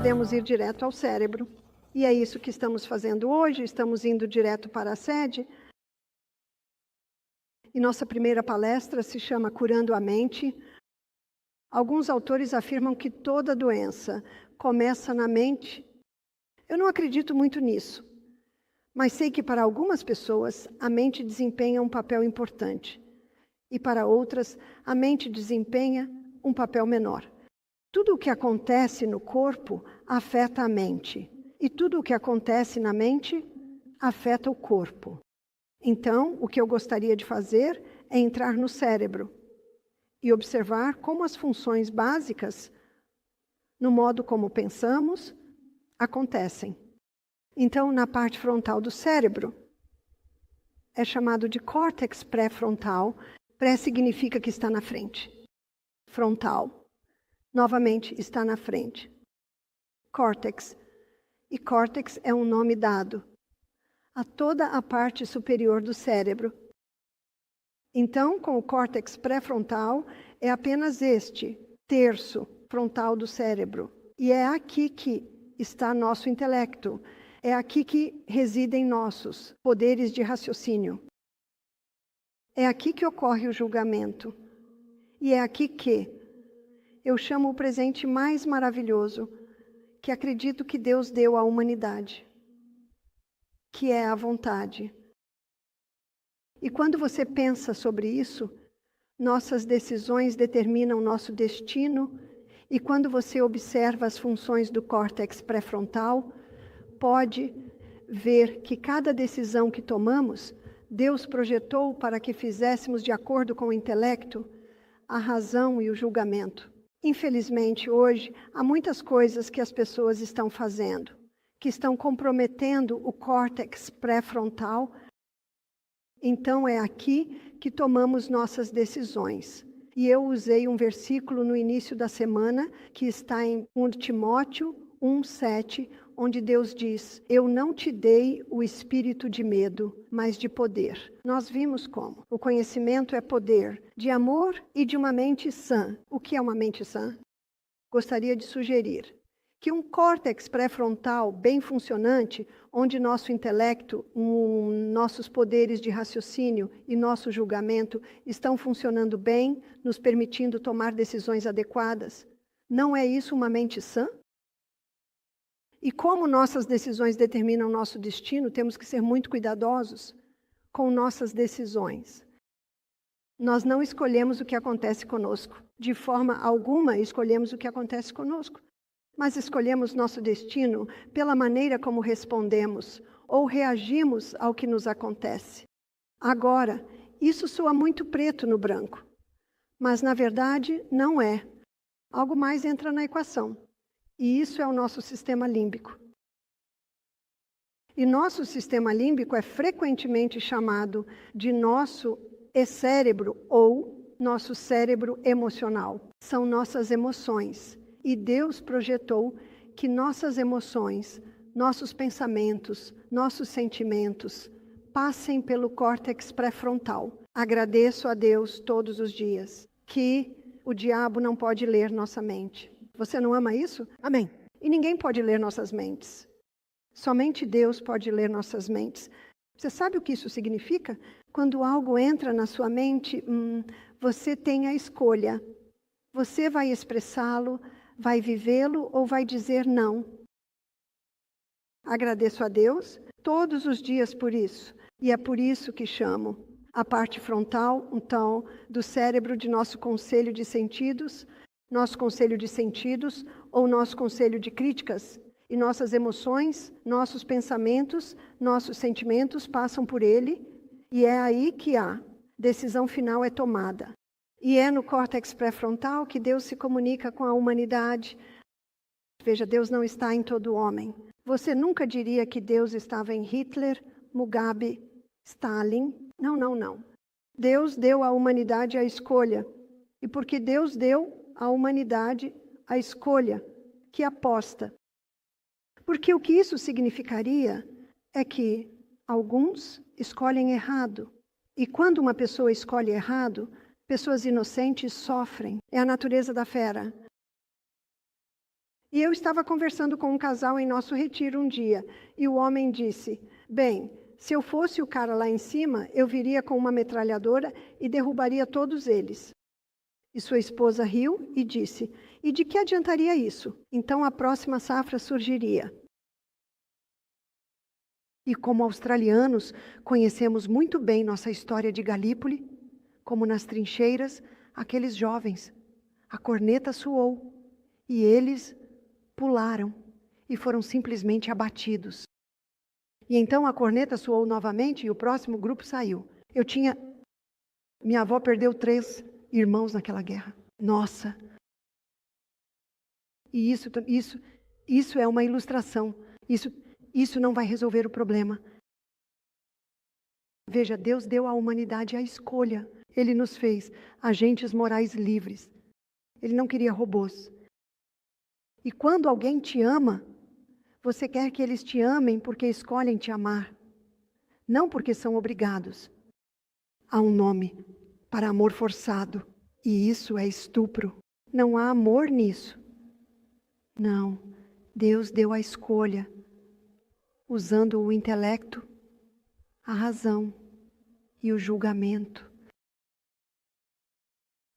podemos ir direto ao cérebro. E é isso que estamos fazendo hoje, estamos indo direto para a sede. E nossa primeira palestra se chama Curando a Mente. Alguns autores afirmam que toda doença começa na mente. Eu não acredito muito nisso, mas sei que para algumas pessoas a mente desempenha um papel importante. E para outras, a mente desempenha um papel menor. Tudo o que acontece no corpo afeta a mente. E tudo o que acontece na mente afeta o corpo. Então, o que eu gostaria de fazer é entrar no cérebro e observar como as funções básicas, no modo como pensamos, acontecem. Então, na parte frontal do cérebro, é chamado de córtex pré-frontal. Pré significa que está na frente. Frontal, novamente, está na frente. Córtex. E córtex é um nome dado a toda a parte superior do cérebro. Então, com o córtex pré-frontal, é apenas este terço frontal do cérebro. E é aqui que está nosso intelecto. É aqui que residem nossos poderes de raciocínio. É aqui que ocorre o julgamento. E é aqui que eu chamo o presente mais maravilhoso que acredito que Deus deu à humanidade, que é a vontade. E quando você pensa sobre isso, nossas decisões determinam nosso destino, e quando você observa as funções do córtex pré-frontal, pode ver que cada decisão que tomamos, Deus projetou para que fizéssemos de acordo com o intelecto, a razão e o julgamento. Infelizmente, hoje, há muitas coisas que as pessoas estão fazendo, que estão comprometendo o córtex pré-frontal. Então, é aqui que tomamos nossas decisões. E eu usei um versículo no início da semana, que está em 1 Timóteo 1:7, onde Deus diz: eu não te dei o espírito de medo, mas de poder. Nós vimos como o conhecimento é poder, de amor e de uma mente sã. O que é uma mente sã? Gostaria de sugerir que um córtex pré-frontal bem funcionante, onde nosso intelecto, nossos poderes de raciocínio e nosso julgamento estão funcionando bem, nos permitindo tomar decisões adequadas. Não é isso uma mente sã? E como nossas decisões determinam nosso destino, temos que ser muito cuidadosos com nossas decisões. Nós não escolhemos o que acontece conosco. De forma alguma escolhemos o que acontece conosco. Mas escolhemos nosso destino pela maneira como respondemos ou reagimos ao que nos acontece. Agora, isso soa muito preto no branco. Mas, na verdade, não é. Algo mais entra na equação. E isso é o nosso sistema límbico. E nosso sistema límbico é frequentemente chamado de nosso cérebro ou nosso cérebro emocional. São nossas emoções. E Deus projetou que nossas emoções, nossos pensamentos, nossos sentimentos passem pelo córtex pré-frontal. Agradeço a Deus todos os dias que o diabo não pode ler nossa mente. Você não ama isso? Amém. E ninguém pode ler nossas mentes. Somente Deus pode ler nossas mentes. Você sabe o que isso significa? Quando algo entra na sua mente, você tem a escolha. Você vai expressá-lo, vai vivê-lo ou vai dizer não. Agradeço a Deus todos os dias por isso. E é por isso que chamo a parte frontal, então, do cérebro de nosso conselho de sentidos, ou nosso conselho de críticas. E nossas emoções, nossos pensamentos, nossos sentimentos passam por ele. E é aí que a decisão final é tomada. E é no córtex pré-frontal que Deus se comunica com a humanidade. Veja, Deus não está em todo homem. Você nunca diria que Deus estava em Hitler, Mugabe, Stalin. Não, não, não. Deus deu à humanidade a escolha. E porque Deus deu à humanidade a escolha, que aposta. Porque o que isso significaria é que alguns escolhem errado. E quando uma pessoa escolhe errado, pessoas inocentes sofrem. É a natureza da fera. E eu estava conversando com um casal em nosso retiro um dia, e o homem disse: bem, se eu fosse o cara lá em cima, eu viria com uma metralhadora e derrubaria todos eles. E sua esposa riu e disse: e de que adiantaria isso? Então a próxima safra surgiria. E como australianos, conhecemos muito bem nossa história de Galípoli, como nas trincheiras, aqueles jovens. A corneta soou e eles pularam e foram simplesmente abatidos. E então a corneta soou novamente e o próximo grupo saiu. Minha avó perdeu 3 irmãos naquela guerra. Nossa! E isso é uma ilustração. Isso não vai resolver o problema. Veja, Deus deu à humanidade a escolha. Ele nos fez agentes morais livres. Ele não queria robôs. E quando alguém te ama, você quer que eles te amem porque escolhem te amar. Não porque são obrigados. Há um nome para amor forçado. E isso é estupro. Não há amor nisso. Não. Deus deu a escolha. Usando o intelecto, a razão e o julgamento.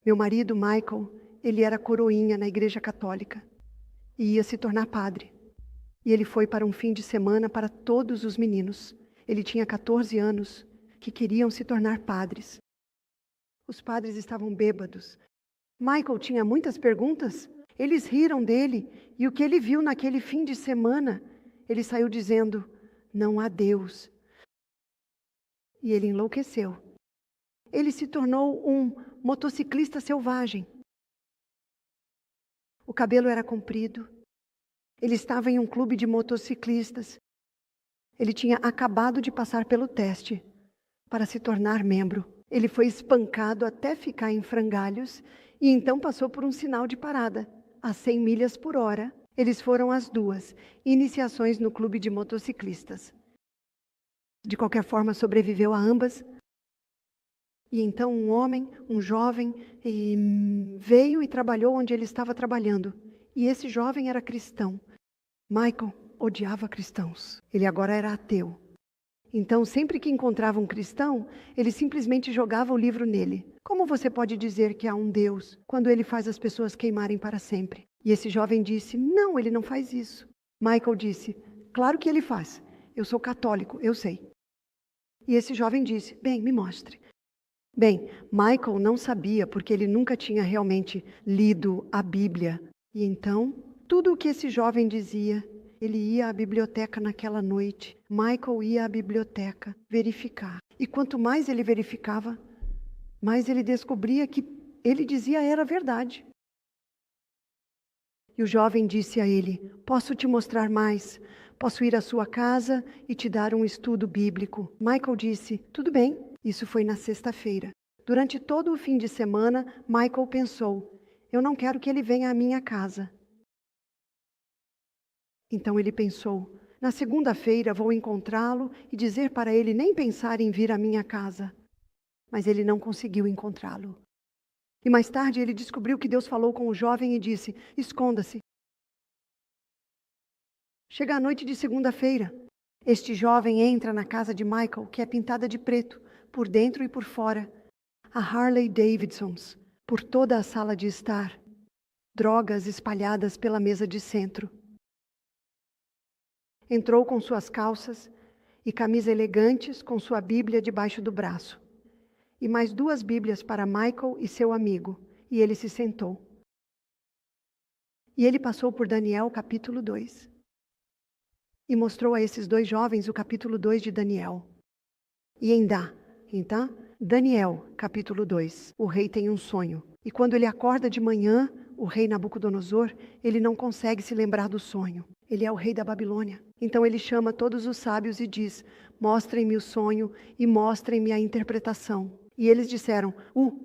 Meu marido, Michael, ele era coroinha na igreja católica e ia se tornar padre. E ele foi para um fim de semana para todos os meninos. Ele tinha 14 anos que queriam se tornar padres. Os padres estavam bêbados. Michael tinha muitas perguntas. Eles riram dele e o que ele viu naquele fim de semana, ele saiu dizendo: não há Deus. E ele enlouqueceu. Ele se tornou um motociclista selvagem. O cabelo era comprido. Ele estava em um clube de motociclistas. Ele tinha acabado de passar pelo teste para se tornar membro. Ele foi espancado até ficar em frangalhos e então passou por um sinal de parada. A 100 milhas por hora, eles foram às 2 iniciações no clube de motociclistas. De qualquer forma, sobreviveu a ambas. E então um homem, um jovem, veio e trabalhou onde ele estava trabalhando. E esse jovem era cristão. Michael odiava cristãos. Ele agora era ateu. Então, sempre que encontrava um cristão, ele simplesmente jogava o livro nele. Como você pode dizer que há um Deus quando ele faz as pessoas queimarem para sempre? E esse jovem disse: não, ele não faz isso. Michael disse: claro que ele faz. Eu sou católico, eu sei. E esse jovem disse: bem, me mostre. Bem, Michael não sabia porque ele nunca tinha realmente lido a Bíblia. E então, tudo o que esse jovem dizia, ele ia à biblioteca naquela noite. Michael ia à biblioteca verificar. E quanto mais ele verificava, mais ele descobria que ele dizia era verdade. E o jovem disse a ele: posso te mostrar mais? Posso ir à sua casa e te dar um estudo bíblico? Michael disse: tudo bem. Isso foi na sexta-feira. Durante todo o fim de semana, Michael pensou: eu não quero que ele venha à minha casa. Então ele pensou: na segunda-feira vou encontrá-lo e dizer para ele nem pensar em vir à minha casa. Mas ele não conseguiu encontrá-lo. E mais tarde ele descobriu que Deus falou com o jovem e disse: esconda-se. Chega a noite de segunda-feira. Este jovem entra na casa de Michael, que é pintada de preto, por dentro e por fora. A Harley Davidsons, por toda a sala de estar. Drogas espalhadas pela mesa de centro. Entrou com suas calças e camisa elegantes, com sua Bíblia debaixo do braço. E mais 2 Bíblias para Michael e seu amigo. E ele se sentou. E ele passou por Daniel capítulo 2. E mostrou a esses 2 jovens o capítulo 2 de Daniel. E então, Daniel, capítulo 2. O rei tem um sonho. E quando ele acorda de manhã, o rei Nabucodonosor, ele não consegue se lembrar do sonho. Ele é o rei da Babilônia. Então ele chama todos os sábios e diz: mostrem-me o sonho e mostrem-me a interpretação. E eles disseram: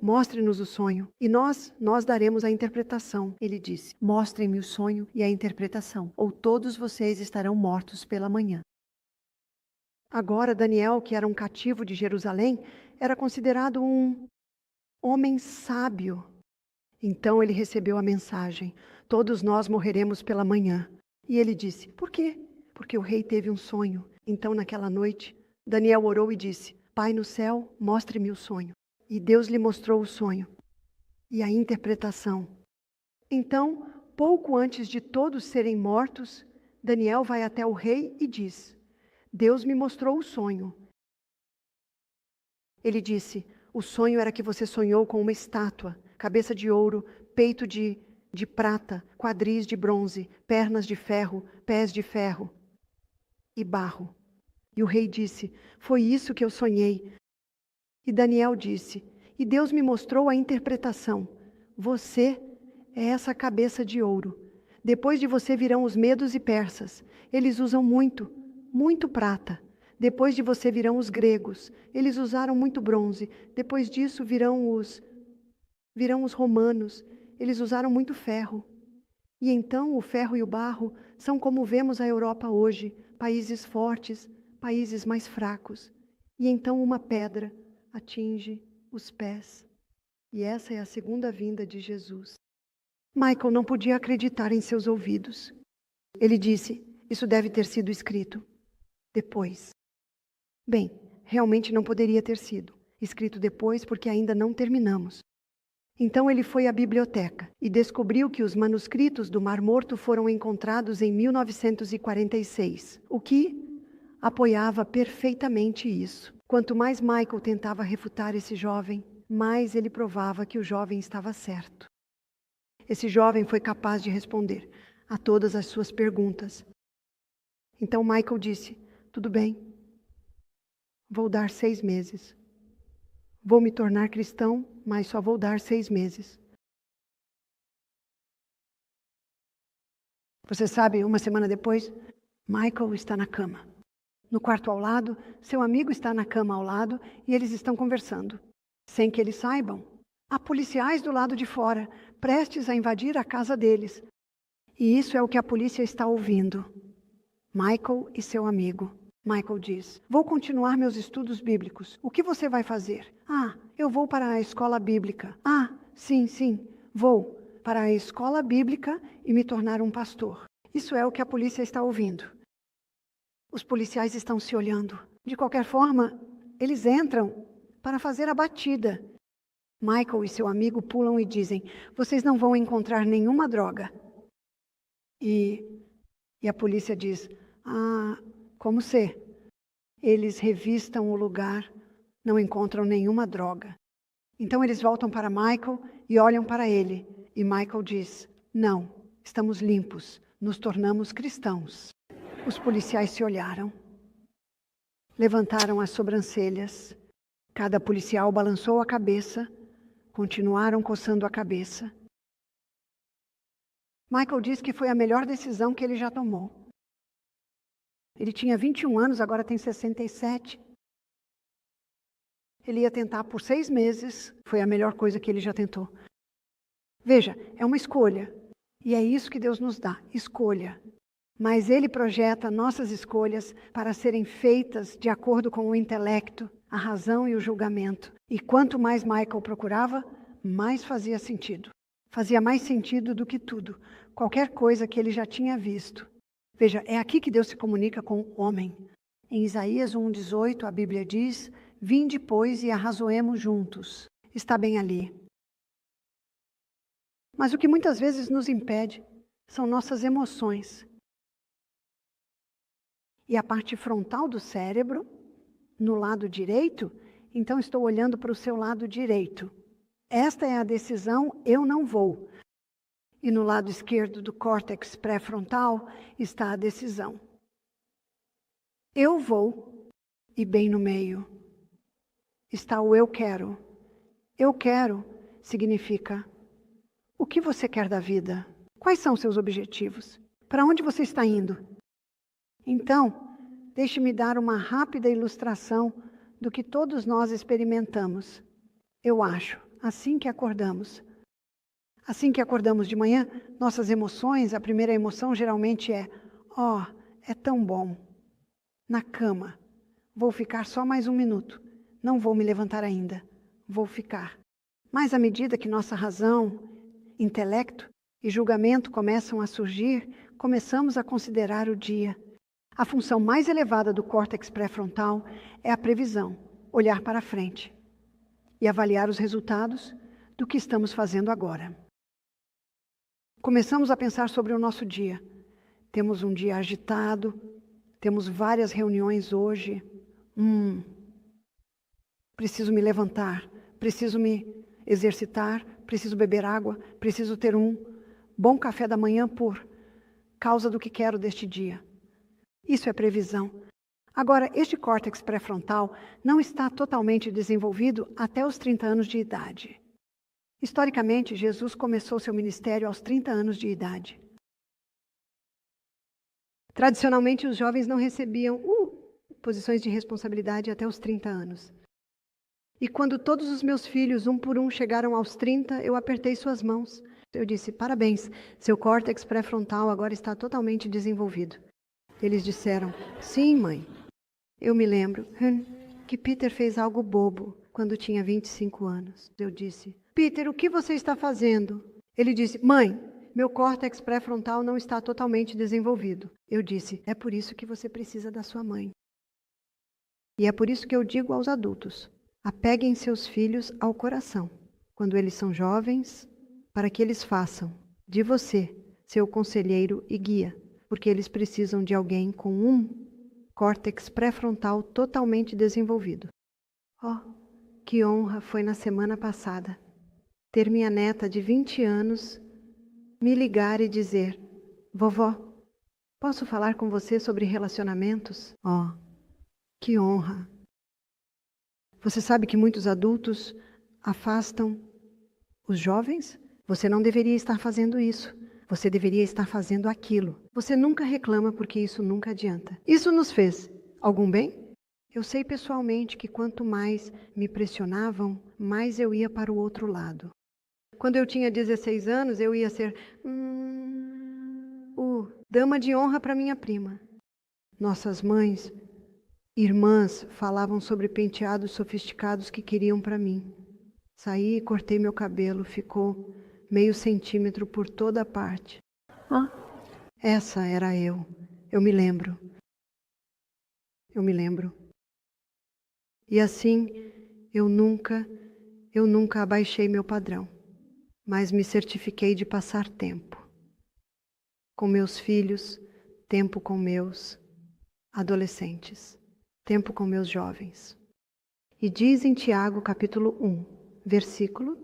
mostre-nos o sonho e nós daremos a interpretação. Ele disse: mostrem-me o sonho e a interpretação, ou todos vocês estarão mortos pela manhã. Agora Daniel, que era um cativo de Jerusalém, era considerado um homem sábio. Então ele recebeu a mensagem: todos nós morreremos pela manhã. E ele disse, por quê? Porque o rei teve um sonho. Então, naquela noite, Daniel orou e disse, Pai no céu, mostre-me o sonho. E Deus lhe mostrou o sonho e a interpretação. Então, pouco antes de todos serem mortos, Daniel vai até o rei e diz, Deus me mostrou o sonho. Ele disse, o sonho era que você sonhou com uma estátua, cabeça de ouro, peito de prata, quadris de bronze, pernas de ferro, pés de ferro e barro. E o rei disse, foi isso que eu sonhei. E Daniel disse, e Deus me mostrou a interpretação. Você é essa cabeça de ouro. Depois de você virão os medos e persas. Eles usam muito prata. Depois de você virão os gregos. Eles usaram muito bronze. Depois disso virão os romanos. Eles usaram muito ferro. E então o ferro e o barro são como vemos a Europa hoje, países fortes, países mais fracos. E então uma pedra atinge os pés. E essa é a segunda vinda de Jesus. Michael não podia acreditar em seus ouvidos. Ele disse, isso deve ter sido escrito depois. Bem, realmente não poderia ter sido escrito depois porque ainda não terminamos. Então ele foi à biblioteca e descobriu que os manuscritos do Mar Morto foram encontrados em 1946, o que apoiava perfeitamente isso. Quanto mais Michael tentava refutar esse jovem, mais ele provava que o jovem estava certo. Esse jovem foi capaz de responder a todas as suas perguntas. Então Michael disse, tudo bem, vou dar 6 meses. Vou me tornar cristão, mas só vou dar 6 meses. Você sabe, uma semana depois, Michael está na cama. No quarto ao lado, seu amigo está na cama ao lado e eles estão conversando. Sem que eles saibam, há policiais do lado de fora, prestes a invadir a casa deles. E isso é o que a polícia está ouvindo. Michael e seu amigo. Michael diz, vou continuar meus estudos bíblicos. O que você vai fazer? Ah, eu vou para a escola bíblica. Ah, sim, vou para a escola bíblica e me tornar um pastor. Isso é o que a polícia está ouvindo. Os policiais estão se olhando. De qualquer forma, eles entram para fazer a batida. Michael e seu amigo pulam e dizem, vocês não vão encontrar nenhuma droga. E a polícia diz, como se eles revistam o lugar, não encontram nenhuma droga. Então eles voltam para Michael e olham para ele. E Michael diz, não, estamos limpos, nos tornamos cristãos. Os policiais se olharam, levantaram as sobrancelhas. Cada policial balançou a cabeça, continuaram coçando a cabeça. Michael diz que foi a melhor decisão que ele já tomou. Ele tinha 21 anos, agora tem 67. Ele ia tentar por 6 meses, foi a melhor coisa que ele já tentou. Veja, é uma escolha. E é isso que Deus nos dá, escolha. Mas Ele projeta nossas escolhas para serem feitas de acordo com o intelecto, a razão e o julgamento. E quanto mais Michael procurava, mais fazia sentido. Fazia mais sentido do que tudo, qualquer coisa que ele já tinha visto. Veja, é aqui que Deus se comunica com o homem. Em Isaías 1:18, a Bíblia diz, vinde, pois, e arrazoemos juntos. Está bem ali. Mas o que muitas vezes nos impede são nossas emoções. E a parte frontal do cérebro, no lado direito, então estou olhando para o seu lado direito. Esta é a decisão, eu não vou. E no lado esquerdo do córtex pré-frontal está a decisão. Eu vou, e bem no meio está o eu quero. Eu quero significa, o que você quer da vida? Quais são seus objetivos? Para onde você está indo? Então, deixe-me dar uma rápida ilustração do que todos nós experimentamos. Eu acho, assim que acordamos. Assim que acordamos de manhã, nossas emoções, a primeira emoção geralmente é, é tão bom. Na cama, vou ficar só mais 1 minuto. Não vou me levantar ainda. Vou ficar. Mas à medida que nossa razão, intelecto, e julgamento começam a surgir, começamos a considerar o dia. A função mais elevada do córtex pré-frontal é a previsão, olhar para frente e avaliar os resultados do que estamos fazendo agora. Começamos a pensar sobre o nosso dia. Temos um dia agitado, temos várias reuniões hoje. Preciso me levantar, preciso me exercitar, preciso beber água, preciso ter um bom café da manhã por causa do que quero deste dia. Isso é previsão. Agora, este córtex pré-frontal não está totalmente desenvolvido até os 30 anos de idade. Historicamente, Jesus começou seu ministério aos 30 anos de idade. Tradicionalmente, os jovens não recebiam posições de responsabilidade até os 30 anos. E quando todos os meus filhos, um por um, chegaram aos 30, eu apertei suas mãos. Eu disse, parabéns, seu córtex pré-frontal agora está totalmente desenvolvido. Eles disseram, sim, mãe. Eu me lembro que Peter fez algo bobo quando tinha 25 anos. Eu disse, Peter, o que você está fazendo? Ele disse, mãe, meu córtex pré-frontal não está totalmente desenvolvido. Eu disse, é por isso que você precisa da sua mãe. E é por isso que eu digo aos adultos, apeguem seus filhos ao coração, quando eles são jovens, para que eles façam de você seu conselheiro e guia, porque eles precisam de alguém com um córtex pré-frontal totalmente desenvolvido. Que honra foi na semana passada ter minha neta de 20 anos me ligar e dizer, vovó, posso falar com você sobre relacionamentos? Que honra! Você sabe que muitos adultos afastam os jovens? Você não deveria estar fazendo isso. Você deveria estar fazendo aquilo. Você nunca reclama porque isso nunca adianta. Isso nos fez algum bem? Eu sei pessoalmente que quanto mais me pressionavam, mais eu ia para o outro lado. Quando eu tinha 16 anos, eu ia ser dama de honra para minha prima. Nossas mães, irmãs, falavam sobre penteados sofisticados que queriam para mim. Saí e cortei meu cabelo, ficou meio centímetro por toda a parte. Essa era eu. Eu me lembro. E assim, eu nunca abaixei meu padrão, mas me certifiquei de passar tempo com meus filhos, tempo com meus adolescentes, tempo com meus jovens. E diz em Tiago, capítulo 1, versículo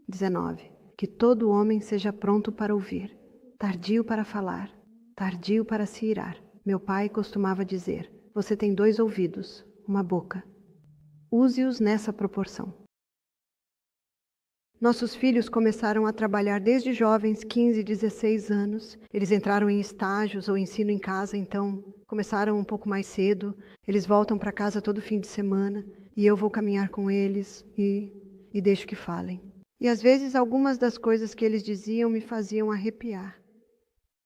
19, que todo homem seja pronto para ouvir, tardio para falar, tardio para se irar. Meu pai costumava dizer, você tem 2 ouvidos, uma boca. Use-os nessa proporção. Nossos filhos começaram a trabalhar desde jovens, 15, 16 anos. Eles entraram em estágios ou ensino em casa, então começaram um pouco mais cedo. Eles voltam para casa todo fim de semana e eu vou caminhar com eles e deixo que falem. E às vezes algumas das coisas que eles diziam me faziam arrepiar.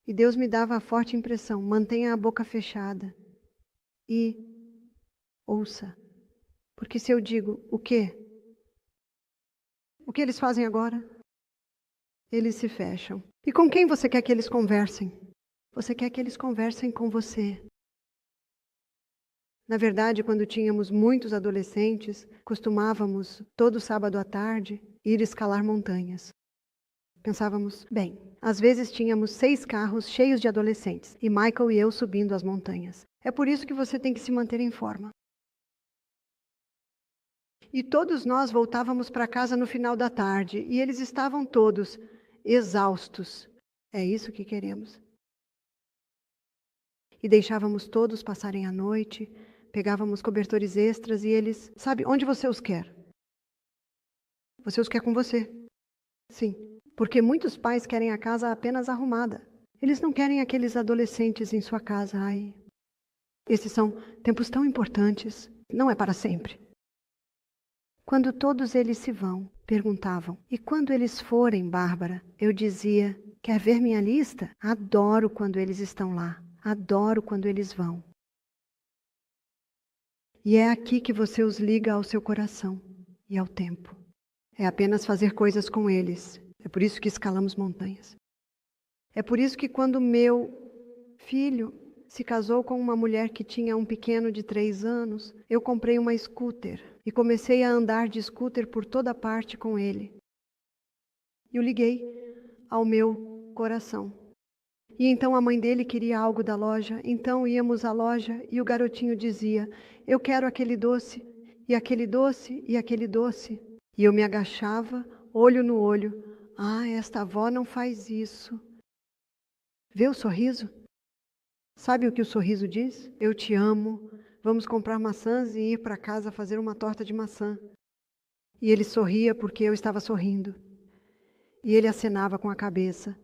E Deus me dava a forte impressão, mantenha a boca fechada e ouça. Porque se eu digo, o quê? O que eles fazem agora? Eles se fecham. E com quem você quer que eles conversem? Você quer que eles conversem com você. Na verdade, quando tínhamos muitos adolescentes, costumávamos, todo sábado à tarde, ir escalar montanhas. Pensávamos, bem, às vezes tínhamos 6 carros cheios de adolescentes, e Michael e eu subindo as montanhas. É por isso que você tem que se manter em forma. E todos nós voltávamos para casa no final da tarde, e eles estavam todos exaustos. É isso que queremos. E deixávamos todos passarem a noite, pegávamos cobertores extras e eles... Sabe, onde você os quer? Você os quer com você. Sim, porque muitos pais querem a casa apenas arrumada. Eles não querem aqueles adolescentes em sua casa. Ai, esses são tempos tão importantes. Não é para sempre. Quando todos eles se vão, perguntavam, e quando eles forem, Bárbara? Eu dizia, quer ver minha lista? Adoro quando eles estão lá, adoro quando eles vão. E é aqui que você os liga ao seu coração e ao tempo. É apenas fazer coisas com eles. É por isso que escalamos montanhas. É por isso que quando meu filho se casou com uma mulher que tinha um pequeno de 3 anos, eu comprei uma scooter e comecei a andar de scooter por toda parte com ele. Eu liguei ao meu coração. E então a mãe dele queria algo da loja, então íamos à loja e o garotinho dizia: eu quero aquele doce, e aquele doce, e aquele doce. E eu me agachava, olho no olho. Ah, esta avó não faz isso. Vê o sorriso? Sabe o que o sorriso diz? Eu te amo, vamos comprar maçãs e ir para casa fazer uma torta de maçã. E ele sorria porque eu estava sorrindo. E ele acenava com a cabeça.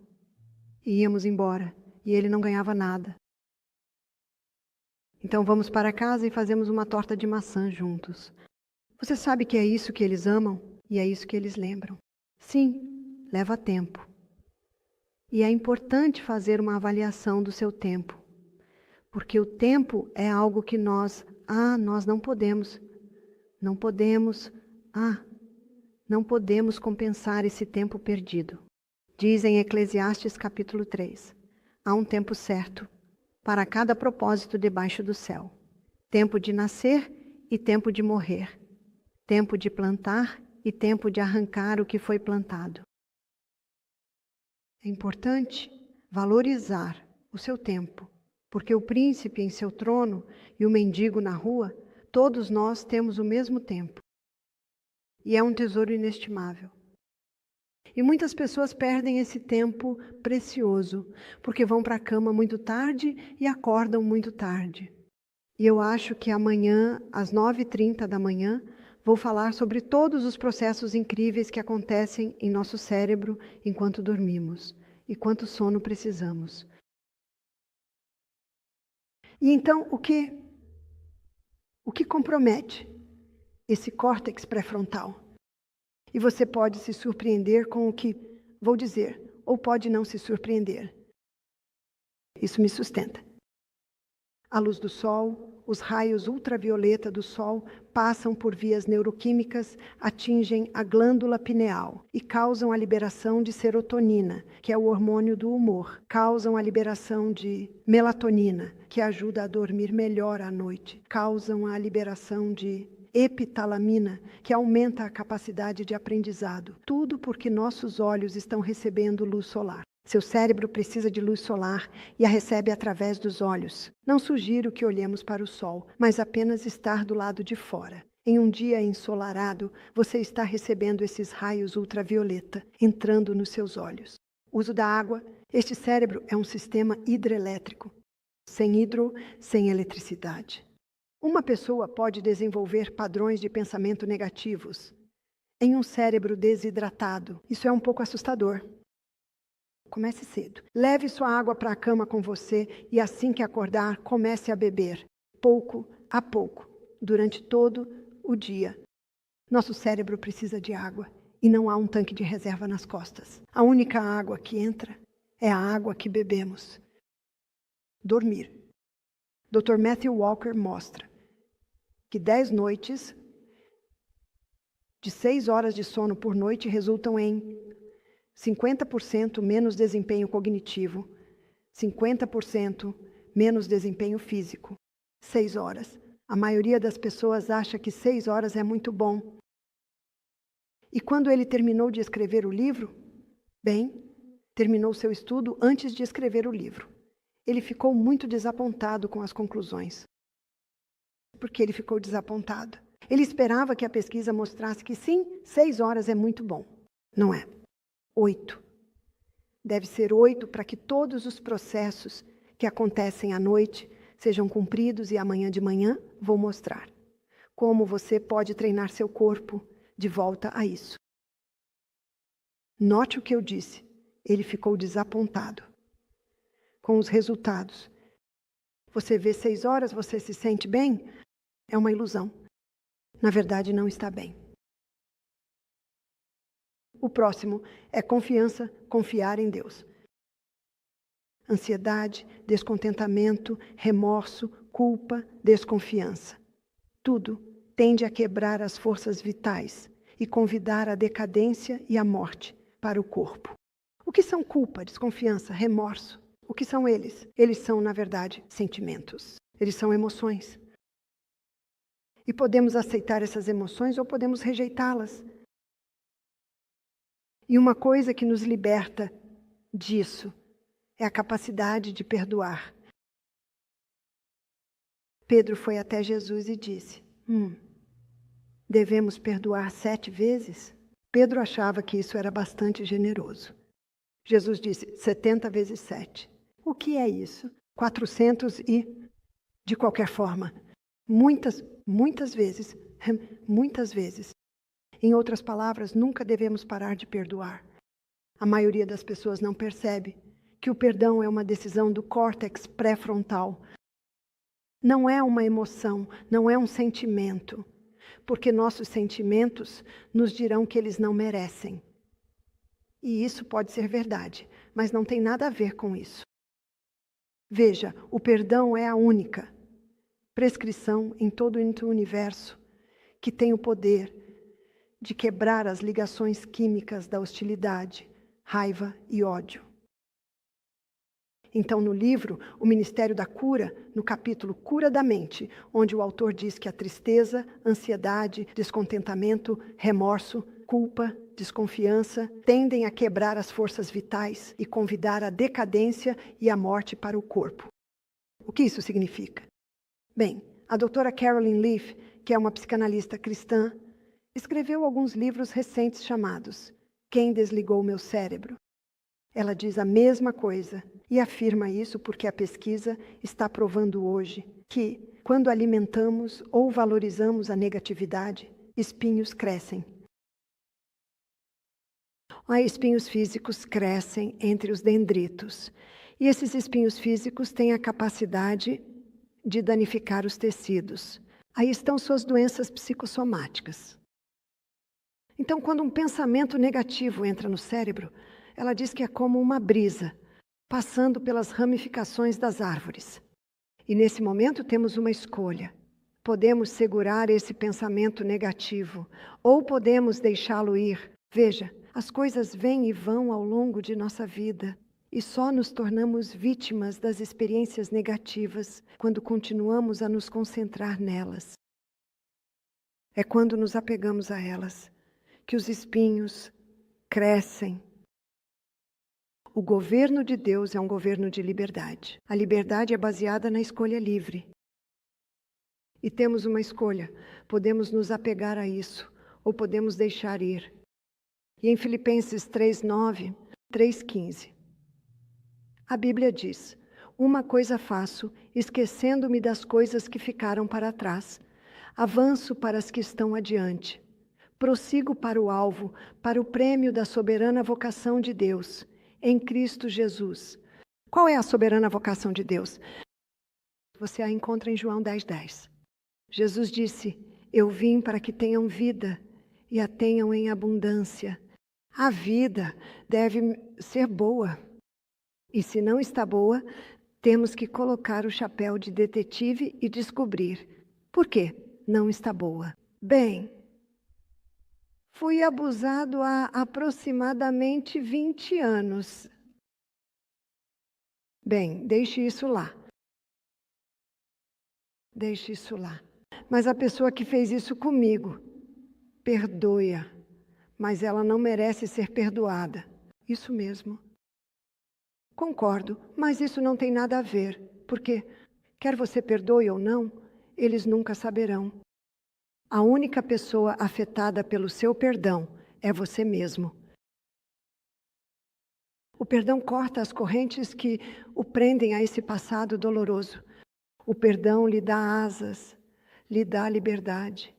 E íamos embora. E ele não ganhava nada. Então vamos para casa e fazemos uma torta de maçã juntos. Você sabe que é isso que eles amam e é isso que eles lembram. Sim, leva tempo. E é importante fazer uma avaliação do seu tempo. Porque o tempo é algo que nós não podemos. Não podemos compensar esse tempo perdido. Diz em Eclesiastes capítulo 3, há um tempo certo para cada propósito debaixo do céu. Tempo de nascer e tempo de morrer. Tempo de plantar e tempo de arrancar o que foi plantado. É importante valorizar o seu tempo, porque o príncipe em seu trono e o mendigo na rua, todos nós temos o mesmo tempo. E é um tesouro inestimável. E muitas pessoas perdem esse tempo precioso, porque vão para a cama muito tarde e acordam muito tarde. E eu acho que amanhã, às 9h30 da manhã, vou falar sobre todos os processos incríveis que acontecem em nosso cérebro enquanto dormimos e quanto sono precisamos. E então, o que compromete esse córtex pré-frontal? E você pode se surpreender com o que vou dizer, ou pode não se surpreender. Isso me sustenta. A luz do sol, os raios ultravioleta do sol passam por vias neuroquímicas, atingem a glândula pineal e causam a liberação de serotonina, que é o hormônio do humor. Causam a liberação de melatonina, que ajuda a dormir melhor à noite. Causam a liberação de epitalamina, que aumenta a capacidade de aprendizado. Tudo porque nossos olhos estão recebendo luz solar. Seu cérebro precisa de luz solar e a recebe através dos olhos. Não sugiro que olhemos para o sol, mas apenas estar do lado de fora. Em um dia ensolarado, você está recebendo esses raios ultravioleta entrando nos seus olhos. Uso da água. Este cérebro é um sistema hidrelétrico. Sem hidro, sem eletricidade. Uma pessoa pode desenvolver padrões de pensamento negativos em um cérebro desidratado. Isso é um pouco assustador. Comece cedo. Leve sua água para a cama com você e assim que acordar, comece a beber, pouco a pouco, durante todo o dia. Nosso cérebro precisa de água e não há um tanque de reserva nas costas. A única água que entra é a água que bebemos. Dormir. Dr. Matthew Walker mostra que 10 noites de 6 horas de sono por noite resultam em 50% menos desempenho cognitivo, 50% menos desempenho físico. 6 horas. A maioria das pessoas acha que 6 horas é muito bom. E quando ele terminou de escrever o livro, terminou seu estudo antes de escrever o livro. Ele ficou muito desapontado com as conclusões. Por que ele ficou desapontado? Ele esperava que a pesquisa mostrasse que sim, 6 horas é muito bom. Não é. 8. Deve ser 8 para que todos os processos que acontecem à noite sejam cumpridos e amanhã de manhã vou mostrar como você pode treinar seu corpo de volta a isso. Note o que eu disse. Ele ficou desapontado com os resultados. Você vê 6 horas, você se sente bem? É uma ilusão. Na verdade, não está bem. O próximo é confiança, confiar em Deus. Ansiedade, descontentamento, remorso, culpa, desconfiança. Tudo tende a quebrar as forças vitais e convidar a decadência e a morte para o corpo. O que são culpa, desconfiança, remorso? O que são eles? Eles são, na verdade, sentimentos. Eles são emoções. E podemos aceitar essas emoções ou podemos rejeitá-las. E uma coisa que nos liberta disso é a capacidade de perdoar. Pedro foi até Jesus e disse, devemos perdoar 7 vezes? Pedro achava que isso era bastante generoso. Jesus disse, 70 vezes 7. O que é isso? 400 e, de qualquer forma, muitas vezes. Em outras palavras, nunca devemos parar de perdoar. A maioria das pessoas não percebe que o perdão é uma decisão do córtex pré-frontal. Não é uma emoção, não é um sentimento, porque nossos sentimentos nos dirão que eles não merecem. E isso pode ser verdade, mas não tem nada a ver com isso. Veja, o perdão é a única prescrição em todo o universo que tem o poder de quebrar as ligações químicas da hostilidade, raiva e ódio. Então, no livro O Ministério da Cura, no capítulo Cura da Mente, onde o autor diz que a tristeza, ansiedade, descontentamento, remorso, culpa, desconfiança tendem a quebrar as forças vitais e convidar a decadência e a morte para o corpo. O que isso significa? Bem, a doutora Caroline Leaf, que é uma psicanalista cristã, escreveu alguns livros recentes chamados Quem Desligou Meu Cérebro? Ela diz a mesma coisa e afirma isso porque a pesquisa está provando hoje que, quando alimentamos ou valorizamos a negatividade, espinhos crescem. Espinhos físicos crescem entre os dendritos. E esses espinhos físicos têm a capacidade de danificar os tecidos. Aí estão suas doenças psicossomáticas. Então, quando um pensamento negativo entra no cérebro, ela diz que é como uma brisa, passando pelas ramificações das árvores. E nesse momento temos uma escolha. Podemos segurar esse pensamento negativo, ou podemos deixá-lo ir. Veja, as coisas vêm e vão ao longo de nossa vida, e só nos tornamos vítimas das experiências negativas quando continuamos a nos concentrar nelas. É quando nos apegamos a elas que os espinhos crescem. O governo de Deus é um governo de liberdade. A liberdade é baseada na escolha livre. E temos uma escolha. Podemos nos apegar a isso, ou podemos deixar ir. E em Filipenses 3:9, 3:15, a Bíblia diz, uma coisa faço, esquecendo-me das coisas que ficaram para trás. Avanço para as que estão adiante. Prossigo para o alvo, para o prêmio da soberana vocação de Deus, em Cristo Jesus. Qual é a soberana vocação de Deus? Você a encontra em João 10:10. Jesus disse, eu vim para que tenham vida e a tenham em abundância. A vida deve ser boa. E se não está boa, temos que colocar o chapéu de detetive e descobrir. Por quê? Não está boa. Bem, fui abusado há aproximadamente 20 anos. Bem, deixe isso lá. Deixe isso lá. Mas a pessoa que fez isso comigo, perdoe-a. Mas ela não merece ser perdoada. Isso mesmo. Concordo, mas isso não tem nada a ver. Porque, quer você perdoe ou não, eles nunca saberão. A única pessoa afetada pelo seu perdão é você mesmo. O perdão corta as correntes que o prendem a esse passado doloroso. O perdão lhe dá asas, lhe dá liberdade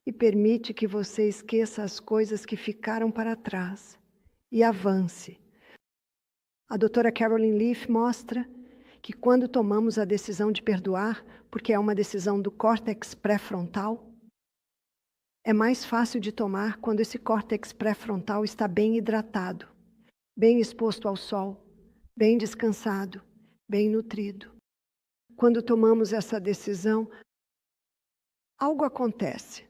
e permite que você esqueça as coisas que ficaram para trás e avance. A doutora Caroline Leaf mostra que quando tomamos a decisão de perdoar, porque é uma decisão do córtex pré-frontal, é mais fácil de tomar quando esse córtex pré-frontal está bem hidratado, bem exposto ao sol, bem descansado, bem nutrido. Quando tomamos essa decisão, algo acontece.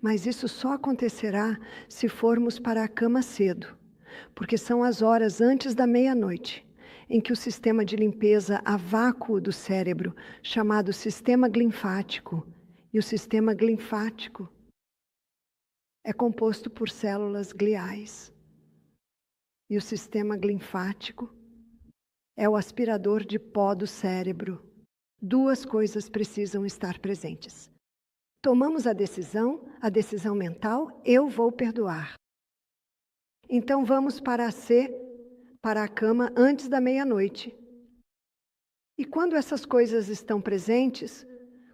Mas isso só acontecerá se formos para a cama cedo. porque são as horas antes da meia-noite, em que o sistema de limpeza a vácuo do cérebro, chamado sistema linfático, e o sistema linfático é composto por células gliais. E o sistema linfático é o aspirador de pó do cérebro. Duas coisas precisam estar presentes. Tomamos a decisão mental, eu vou perdoar. Então vamos para a cama antes da meia-noite. E quando essas coisas estão presentes,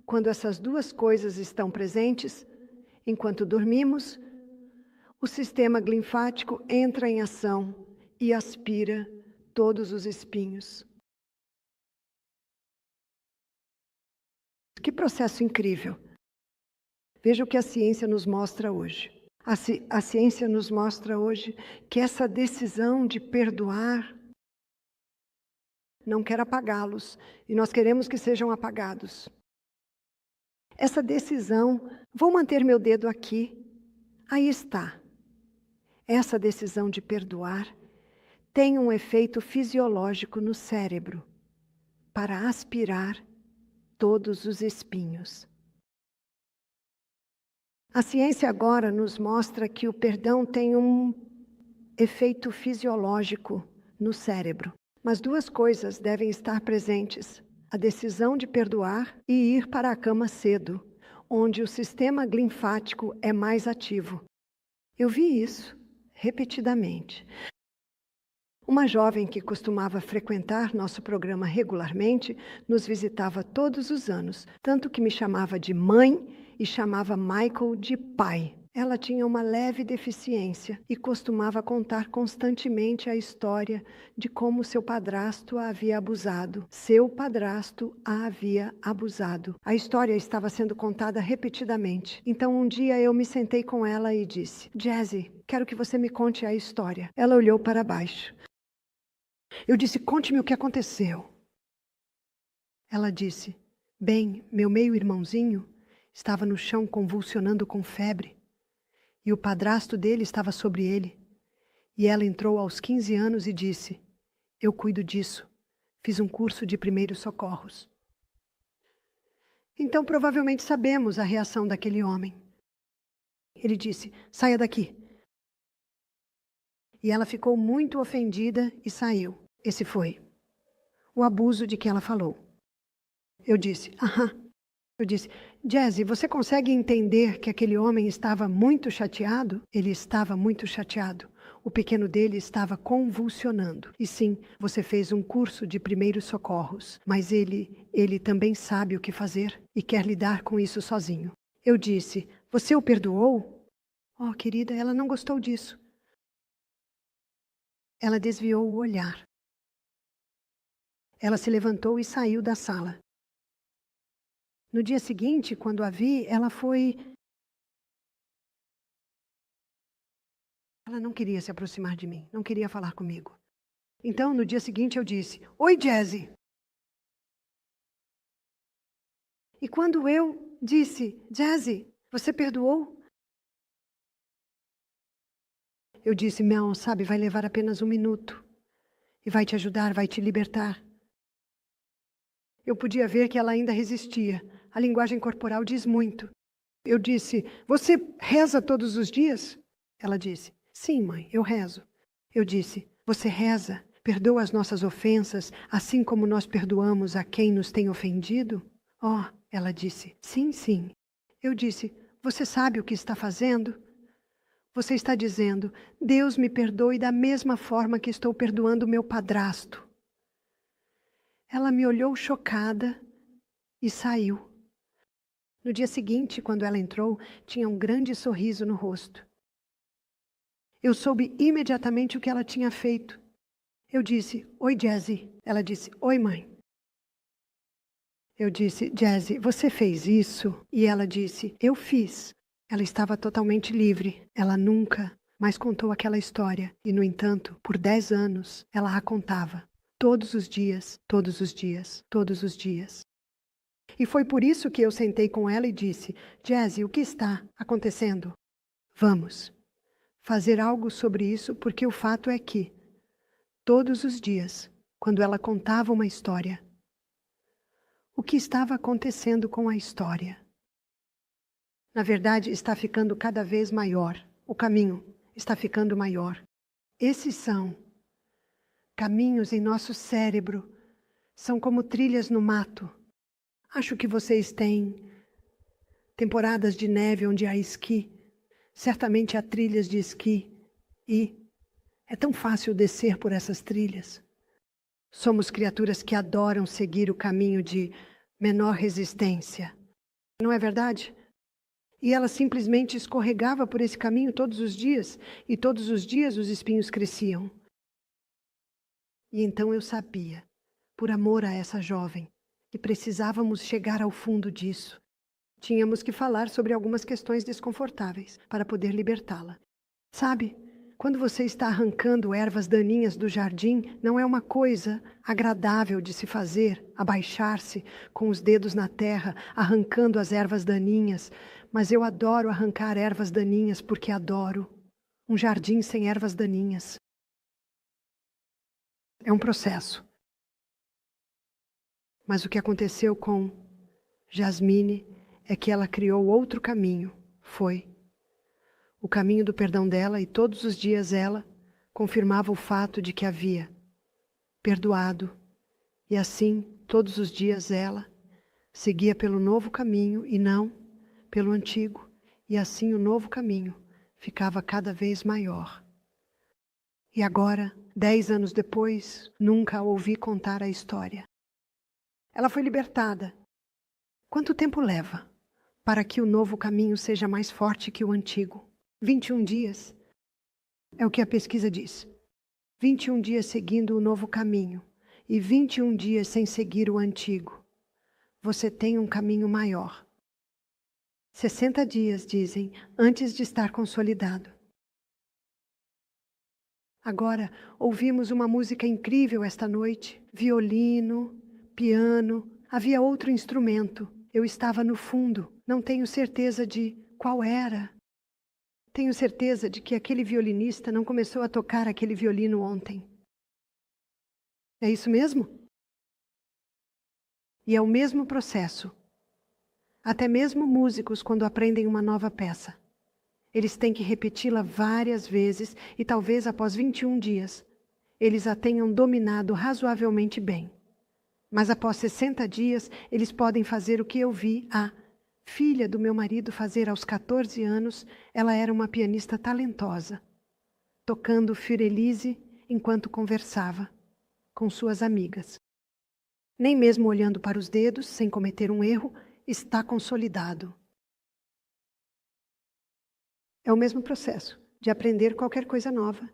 quando essas duas coisas estão presentes, enquanto dormimos, o sistema linfático entra em ação e aspira todos os espinhos. Que processo incrível! Veja o que a ciência nos mostra hoje. A ciência nos mostra hoje que essa decisão de perdoar não quer apagá-los, e nós queremos que sejam apagados. Essa decisão, vou manter meu dedo aqui, aí está. Essa decisão de perdoar tem um efeito fisiológico no cérebro para aspirar todos os espinhos. A ciência agora nos mostra que o perdão tem um efeito fisiológico no cérebro. Mas duas coisas devem estar presentes: a decisão de perdoar e ir para a cama cedo, onde o sistema linfático é mais ativo. Eu vi isso repetidamente. Uma jovem que costumava frequentar nosso programa regularmente nos visitava todos os anos, tanto que me chamava de mãe e chamava Michael de pai. Ela tinha uma leve deficiência e costumava contar constantemente a história de como seu padrasto a havia abusado. Seu padrasto a havia abusado. A história estava sendo contada repetidamente. Então um dia eu me sentei com ela e disse: Jessie, quero que você me conte a história. Ela olhou para baixo. Eu disse: conte-me o que aconteceu. Ela disse: bem, meu meio-irmãozinho estava no chão convulsionando com febre. E o padrasto dele estava sobre ele. E ela entrou aos 15 anos e disse: eu cuido disso. Fiz um curso de primeiros socorros. Então provavelmente sabemos a reação daquele homem. Ele disse: saia daqui. E ela ficou muito ofendida e saiu. Esse foi o abuso de que ela falou. Eu disse: aham. Eu disse: Jessie, você consegue entender que aquele homem estava muito chateado? Ele estava muito chateado. O pequeno dele estava convulsionando. E sim, você fez um curso de primeiros socorros, mas ele também sabe o que fazer e quer lidar com isso sozinho. Eu disse: você o perdoou? Oh, querida, ela não gostou disso. Ela desviou o olhar. Ela se levantou e saiu da sala. No dia seguinte, quando a vi, ela não queria se aproximar de mim, não queria falar comigo. Então, no dia seguinte, eu disse: oi, Jessie. E quando eu disse: Jessie, você perdoou? Eu disse: não, sabe, vai levar apenas 1 minuto. E vai te ajudar, vai te libertar. Eu podia ver que ela ainda resistia. A linguagem corporal diz muito. Eu disse: você reza todos os dias? Ela disse: sim, mãe, eu rezo. Eu disse: você reza, perdoa as nossas ofensas, assim como nós perdoamos a quem nos tem ofendido? Oh, ela disse: sim, sim. Eu disse: você sabe o que está fazendo? Você está dizendo: Deus me perdoe da mesma forma que estou perdoando meu padrasto. Ela me olhou chocada e saiu. No dia seguinte, quando ela entrou, tinha um grande sorriso no rosto. Eu soube imediatamente o que ela tinha feito. Eu disse: oi, Jessie. Ela disse: oi, mãe. Eu disse: Jessie, você fez isso? E ela disse: eu fiz. Ela estava totalmente livre. Ela nunca mais contou aquela história. E, no entanto, por 10 anos, ela a contava. Todos os dias, todos os dias, todos os dias. E foi por isso que eu sentei com ela e disse: Jessie, o que está acontecendo? Vamos. fazer algo sobre isso, porque o fato é que, todos os dias, quando ela contava uma história, o que estava acontecendo com a história? Na verdade, está ficando cada vez maior. O caminho está ficando maior. Esses são caminhos em nosso cérebro. São como trilhas no mato. Acho que vocês têm temporadas de neve onde há esqui. Certamente há trilhas de esqui. E é tão fácil descer por essas trilhas. Somos criaturas que adoram seguir o caminho de menor resistência. Não é verdade? E ela simplesmente escorregava por esse caminho todos os dias, e todos os dias os espinhos cresciam. E então eu sabia, por amor a essa jovem, que precisávamos chegar ao fundo disso. Tínhamos que falar sobre algumas questões desconfortáveis para poder libertá-la. Sabe, quando você está arrancando ervas daninhas do jardim, não é uma coisa agradável de se fazer, abaixar-se com os dedos na terra, arrancando as ervas daninhas. Mas eu adoro arrancar ervas daninhas porque adoro um jardim sem ervas daninhas. É um processo. Mas o que aconteceu com Jasmine é que ela criou outro caminho. Foi o caminho do perdão dela, e todos os dias ela confirmava o fato de que havia perdoado. E assim, todos os dias ela seguia pelo novo caminho e não pelo antigo. E assim o novo caminho ficava cada vez maior. E agora, 10 anos depois, nunca a ouvi contar a história. Ela foi libertada. Quanto tempo leva para que o novo caminho seja mais forte que o antigo? 21 dias. É o que a pesquisa diz. 21 dias seguindo o novo caminho e 21 dias sem seguir o antigo. Você tem um caminho maior. 60 dias, dizem, antes de estar consolidado. Agora, ouvimos uma música incrível esta noite. Violino, piano, havia outro instrumento. Eu estava no fundo, não tenho certeza de qual era. Tenho certeza de que aquele violinista não começou a tocar aquele violino ontem. É isso mesmo? E é o mesmo processo. Até mesmo músicos, quando aprendem uma nova peça, eles têm que repeti-la várias vezes e talvez após 21 dias, eles a tenham dominado razoavelmente bem. Mas após 60 dias, eles podem fazer o que eu vi a filha do meu marido fazer aos 14 anos. Ela era uma pianista talentosa, tocando Fiordilise enquanto conversava com suas amigas. Nem mesmo olhando para os dedos, sem cometer um erro, está consolidado. É o mesmo processo de aprender qualquer coisa nova.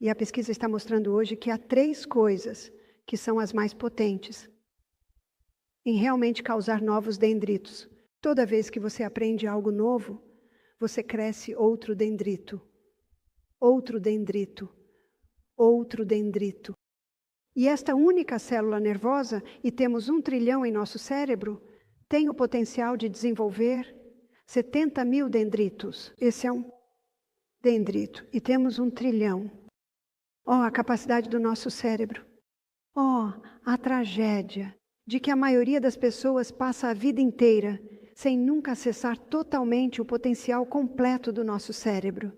E a pesquisa está mostrando hoje que há 3 coisas que são as mais potentes em realmente causar novos dendritos. Toda vez que você aprende algo novo, você cresce outro dendrito, outro dendrito, outro dendrito. E esta única célula nervosa, e temos 1 trilhão em nosso cérebro, tem o potencial de desenvolver 70 mil dendritos. Esse é um dendrito. E temos 1 trilhão. A capacidade do nosso cérebro. A tragédia de que a maioria das pessoas passa a vida inteira sem nunca acessar totalmente o potencial completo do nosso cérebro.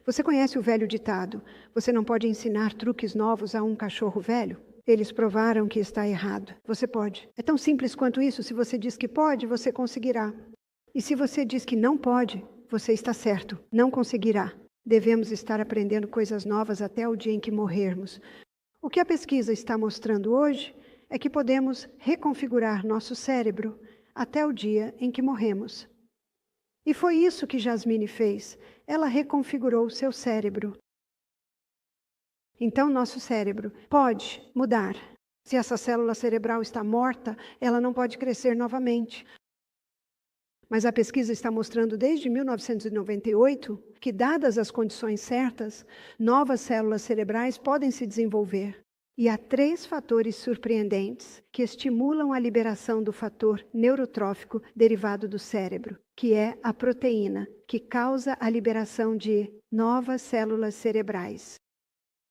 Você conhece o velho ditado: você não pode ensinar truques novos a um cachorro velho? Eles provaram que está errado. Você pode. É tão simples quanto isso. Se você diz que pode, você conseguirá. E se você diz que não pode, você está certo. Não conseguirá. Devemos estar aprendendo coisas novas até o dia em que morrermos. O que a pesquisa está mostrando hoje é que podemos reconfigurar nosso cérebro até o dia em que morremos. E foi isso que Jasmine fez. Ela reconfigurou seu cérebro. Então, nosso cérebro pode mudar. Se essa célula cerebral está morta, ela não pode crescer novamente. Mas a pesquisa está mostrando desde 1998 que, dadas as condições certas, novas células cerebrais podem se desenvolver. E há 3 fatores surpreendentes que estimulam a liberação do fator neurotrófico derivado do cérebro, que é a proteína, que causa a liberação de novas células cerebrais.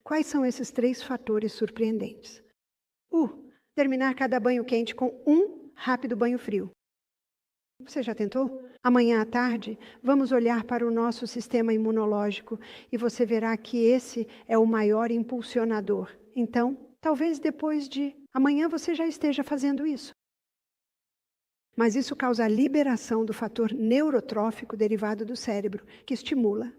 Quais são esses 3 fatores surpreendentes? Terminar cada banho quente com um rápido banho frio. Você já tentou? Amanhã à tarde, vamos olhar para o nosso sistema imunológico e você verá que esse é o maior impulsionador. Então, talvez depois de amanhã você já esteja fazendo isso. Mas isso causa a liberação do fator neurotrófico derivado do cérebro, que estimula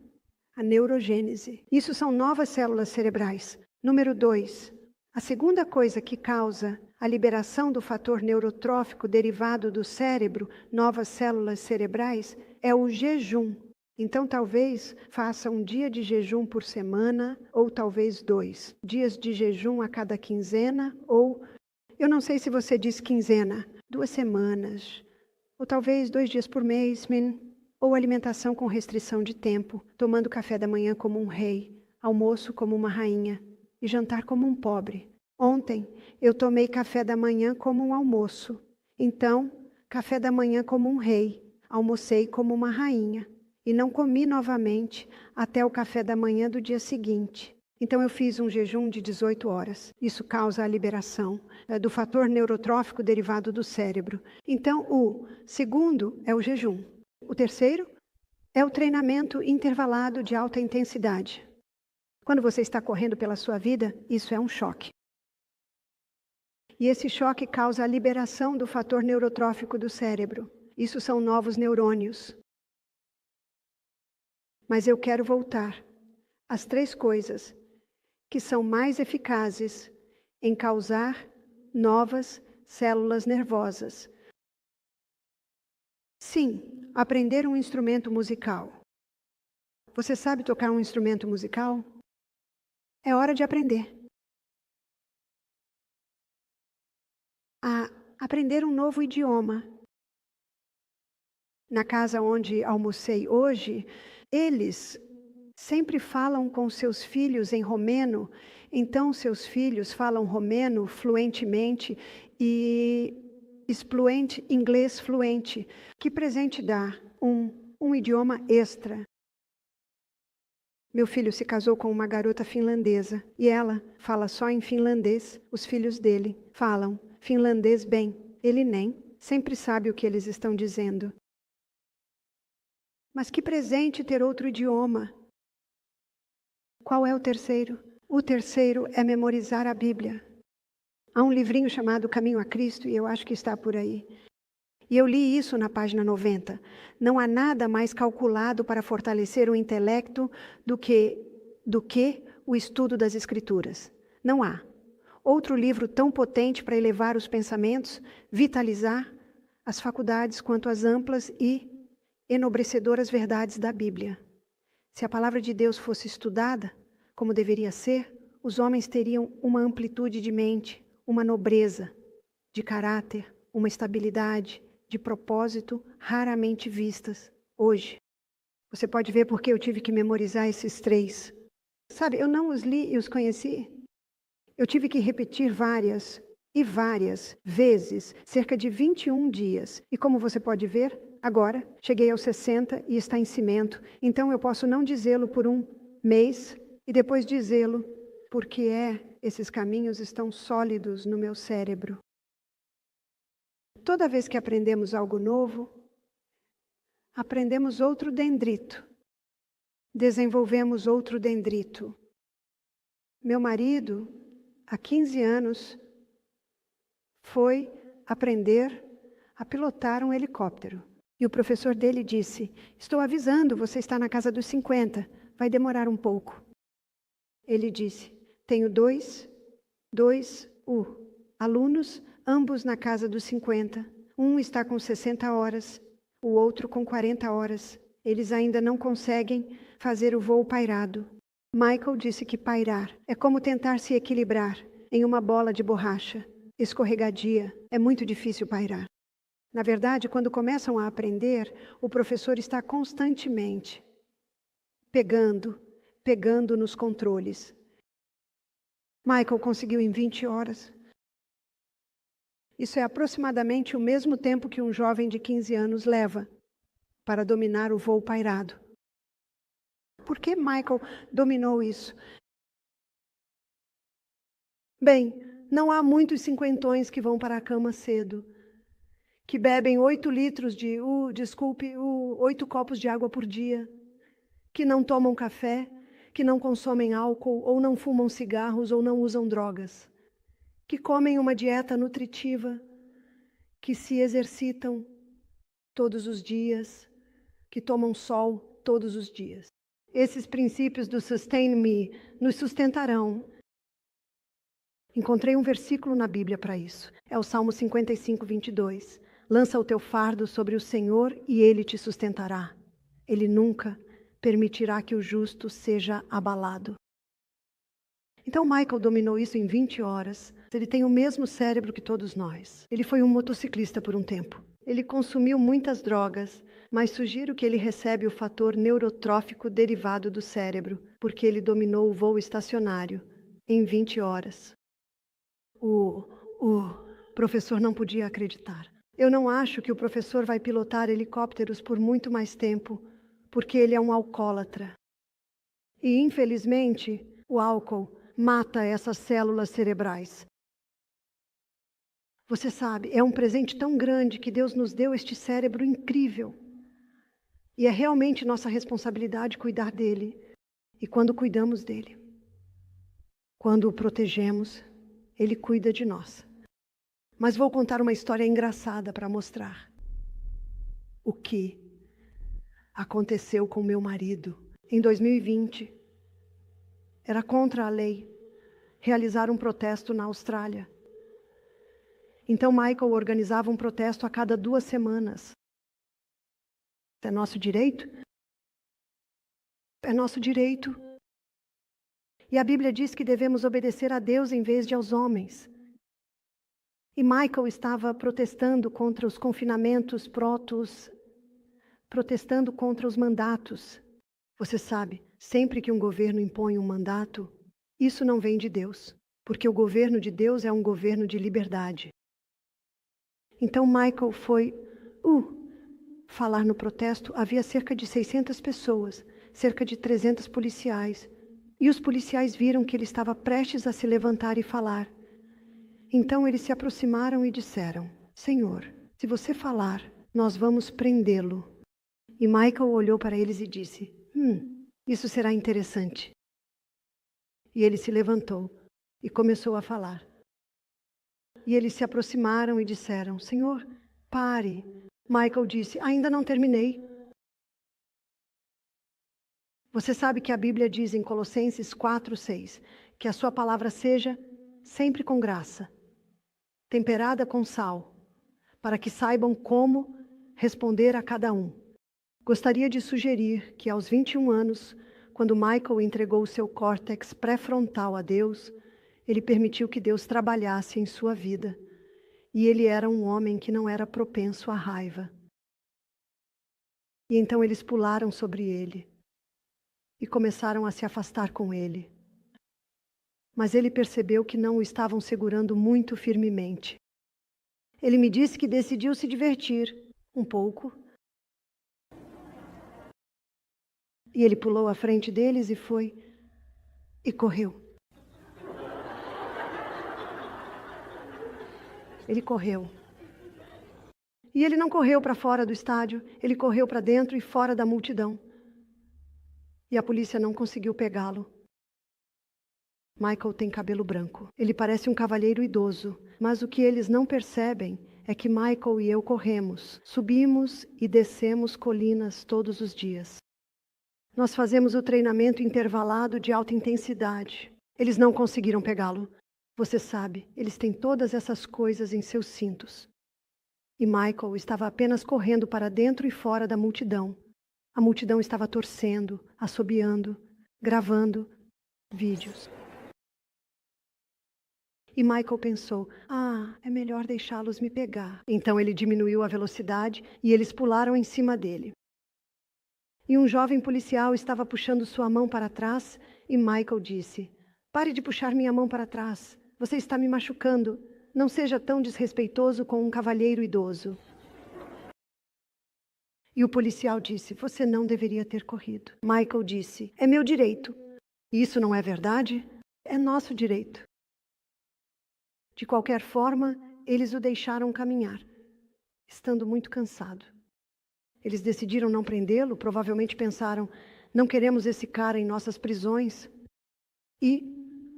a neurogênese. Isso são novas células cerebrais. Número 2, a segunda coisa que causa a liberação do fator neurotrófico derivado do cérebro, novas células cerebrais, é o jejum. Então, talvez faça um dia de jejum por semana, ou talvez 2 dias de jejum a cada quinzena, ou, eu não sei se você diz quinzena, 2 semanas, ou talvez 2 dias por mês, ou alimentação com restrição de tempo, tomando café da manhã como um rei, almoço como uma rainha e jantar como um pobre. Ontem eu tomei café da manhã como um almoço, então café da manhã como um rei, almocei como uma rainha e não comi novamente até o café da manhã do dia seguinte. Então eu fiz um jejum de 18 horas. Isso causa a liberação do fator neurotrófico derivado do cérebro. Então o segundo é o jejum. O terceiro é o treinamento intervalado de alta intensidade. Quando você está correndo pela sua vida, isso é um choque. E esse choque causa a liberação do fator neurotrófico do cérebro. Isso são novos neurônios. Mas eu quero voltar às 3 coisas que são mais eficazes em causar novas células nervosas. Sim, aprender um instrumento musical. Você sabe tocar um instrumento musical? É hora de aprender. A aprender um novo idioma. Na casa onde almocei hoje, eles sempre falam com seus filhos em romeno, então seus filhos falam romeno fluentemente e expluente inglês fluente. Que presente dá um idioma extra? Meu filho se casou com uma garota finlandesa e ela fala só em finlandês. Os filhos dele falam finlandês bem. Ele nem sempre sabe o que eles estão dizendo. Mas que presente ter outro idioma. Qual é o terceiro? O terceiro é memorizar a Bíblia. Há um livrinho chamado Caminho a Cristo e eu acho que está por aí. E eu li isso na página 90. Não há nada mais calculado para fortalecer o intelecto do que o estudo das Escrituras. Não há. Outro livro tão potente para elevar os pensamentos, vitalizar as faculdades quanto às amplas e enobrecedoras verdades da Bíblia. Se a palavra de Deus fosse estudada como deveria ser, os homens teriam uma amplitude de mente, uma nobreza de caráter, uma estabilidade de propósito raramente vistas hoje. Você pode ver porque eu tive que memorizar esses 3. Sabe, eu não os li e os conheci. Eu tive que repetir várias e várias vezes, cerca de 21 dias. E como você pode ver, agora cheguei aos 60 e está em cimento. Então eu posso não dizê-lo por um mês e depois dizê-lo porque esses caminhos estão sólidos no meu cérebro. Toda vez que aprendemos algo novo, aprendemos outro dendrito. Desenvolvemos outro dendrito. Meu marido, há 15 anos, foi aprender a pilotar um helicóptero. E o professor dele disse, estou avisando, você está na casa dos 50, vai demorar um pouco. Ele disse, tenho dois alunos, ambos na casa dos 50. Um está com 60 horas, o outro com 40 horas. Eles ainda não conseguem fazer o voo pairado. Michael disse que pairar é como tentar se equilibrar em uma bola de borracha escorregadia. É muito difícil pairar. Na verdade, quando começam a aprender, o professor está constantemente pegando nos controles. Michael conseguiu em 20 horas. Isso é aproximadamente o mesmo tempo que um jovem de 15 anos leva para dominar o voo pairado. Por que Michael dominou isso? Bem, não há muitos cinquentões que vão para a cama cedo, que bebem 8 copos de água por dia, que não tomam café, que não consomem álcool, ou não fumam cigarros, ou não usam drogas, que comem uma dieta nutritiva, que se exercitam todos os dias, que tomam sol todos os dias. Esses princípios do Sustain Me nos sustentarão. Encontrei um versículo na Bíblia para isso. É o Salmo 55, 22. Lança o teu fardo sobre o Senhor e Ele te sustentará. Ele nunca permitirá que o justo seja abalado. Então Michael dominou isso em 20 horas. Ele tem o mesmo cérebro que todos nós. Ele foi um motociclista por um tempo. Ele consumiu muitas drogas, mas sugiro que ele recebe o fator neurotrófico derivado do cérebro, porque ele dominou o voo estacionário em 20 horas. O professor não podia acreditar. Eu não acho que o professor vai pilotar helicópteros por muito mais tempo, porque ele é um alcoólatra. E, infelizmente, o álcool mata essas células cerebrais. Você sabe, é um presente tão grande que Deus nos deu este cérebro incrível. E é realmente nossa responsabilidade cuidar dele. E quando cuidamos dele, quando o protegemos, ele cuida de nós. Mas vou contar uma história engraçada para mostrar o que aconteceu com meu marido em 2020. Era contra a lei realizar um protesto na Austrália. Então Michael organizava um protesto a cada 2 semanas. É nosso direito? É nosso direito. E a Bíblia diz que devemos obedecer a Deus em vez de aos homens. E Michael estava protestando contra os confinamentos protestando contra os mandatos. Você sabe, sempre que um governo impõe um mandato, isso não vem de Deus, porque o governo de Deus é um governo de liberdade. Então Michael foi falar no protesto. Havia cerca de 600 pessoas, cerca de 300 policiais. E os policiais viram que ele estava prestes a se levantar e falar. Então eles se aproximaram e disseram: Senhor, se você falar, nós vamos prendê-lo. E Michael olhou para eles e disse: isso será interessante. E ele se levantou e começou a falar. E eles se aproximaram e disseram: Senhor, pare. Michael disse: ainda não terminei. Você sabe que a Bíblia diz em Colossenses 4:6 que a sua palavra seja sempre com graça, temperada com sal, para que saibam como responder a cada um. Gostaria de sugerir que aos 21 anos, quando Michael entregou o seu córtex pré-frontal a Deus, ele permitiu que Deus trabalhasse em sua vida. E ele era um homem que não era propenso à raiva. E então eles pularam sobre ele e começaram a se afastar com ele. Mas ele percebeu que não o estavam segurando muito firmemente. Ele me disse que decidiu se divertir um pouco. E ele pulou à frente deles e foi e correu. Ele correu. E ele não correu para fora do estádio, ele correu para dentro e fora da multidão. E a polícia não conseguiu pegá-lo. Michael tem cabelo branco. Ele parece um cavalheiro idoso, mas o que eles não percebem é que Michael e eu corremos, subimos e descemos colinas todos os dias. Nós fazemos o treinamento intervalado de alta intensidade. Eles não conseguiram pegá-lo. Você sabe, eles têm todas essas coisas em seus cintos. E Michael estava apenas correndo para dentro e fora da multidão. A multidão estava torcendo, assobiando, gravando vídeos. E Michael pensou: é melhor deixá-los me pegar. Então ele diminuiu a velocidade e eles pularam em cima dele. E um jovem policial estava puxando sua mão para trás e Michael disse: Pare de puxar minha mão para trás. Você está me machucando. Não seja tão desrespeitoso com um cavalheiro idoso. E o policial disse, você não deveria ter corrido. Michael disse, é meu direito. E isso não é verdade? É nosso direito. De qualquer forma, eles o deixaram caminhar, estando muito cansado. Eles decidiram não prendê-lo, provavelmente pensaram, não queremos esse cara em nossas prisões. E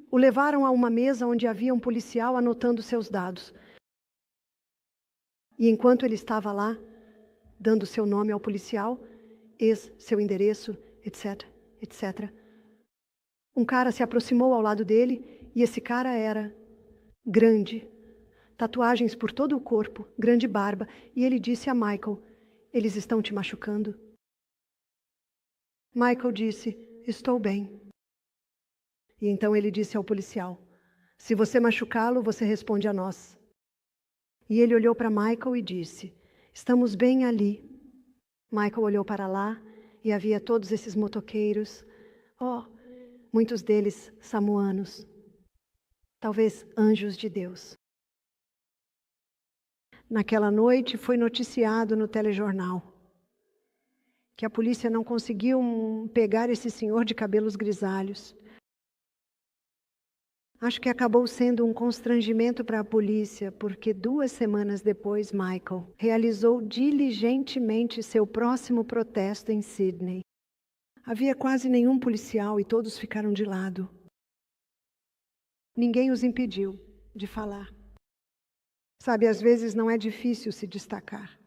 o levaram a uma mesa onde havia um policial anotando seus dados. E enquanto ele estava lá, dando seu nome ao policial, seu endereço, etc, etc. Um cara se aproximou ao lado dele e esse cara era grande, tatuagens por todo o corpo, grande barba, e ele disse a Michael, eles estão te machucando? Michael disse, estou bem. E então ele disse ao policial, se você machucá-lo, você responde a nós. E ele olhou para Michael e disse, estamos bem ali. Michael olhou para lá e havia todos esses motoqueiros, muitos deles samoanos, talvez anjos de Deus. Naquela noite foi noticiado no telejornal que a polícia não conseguiu pegar esse senhor de cabelos grisalhos. Acho que acabou sendo um constrangimento para a polícia, porque 2 semanas depois, Michael realizou diligentemente seu próximo protesto em Sydney. Havia quase nenhum policial e todos ficaram de lado. Ninguém os impediu de falar. Sabe, às vezes não é difícil se destacar.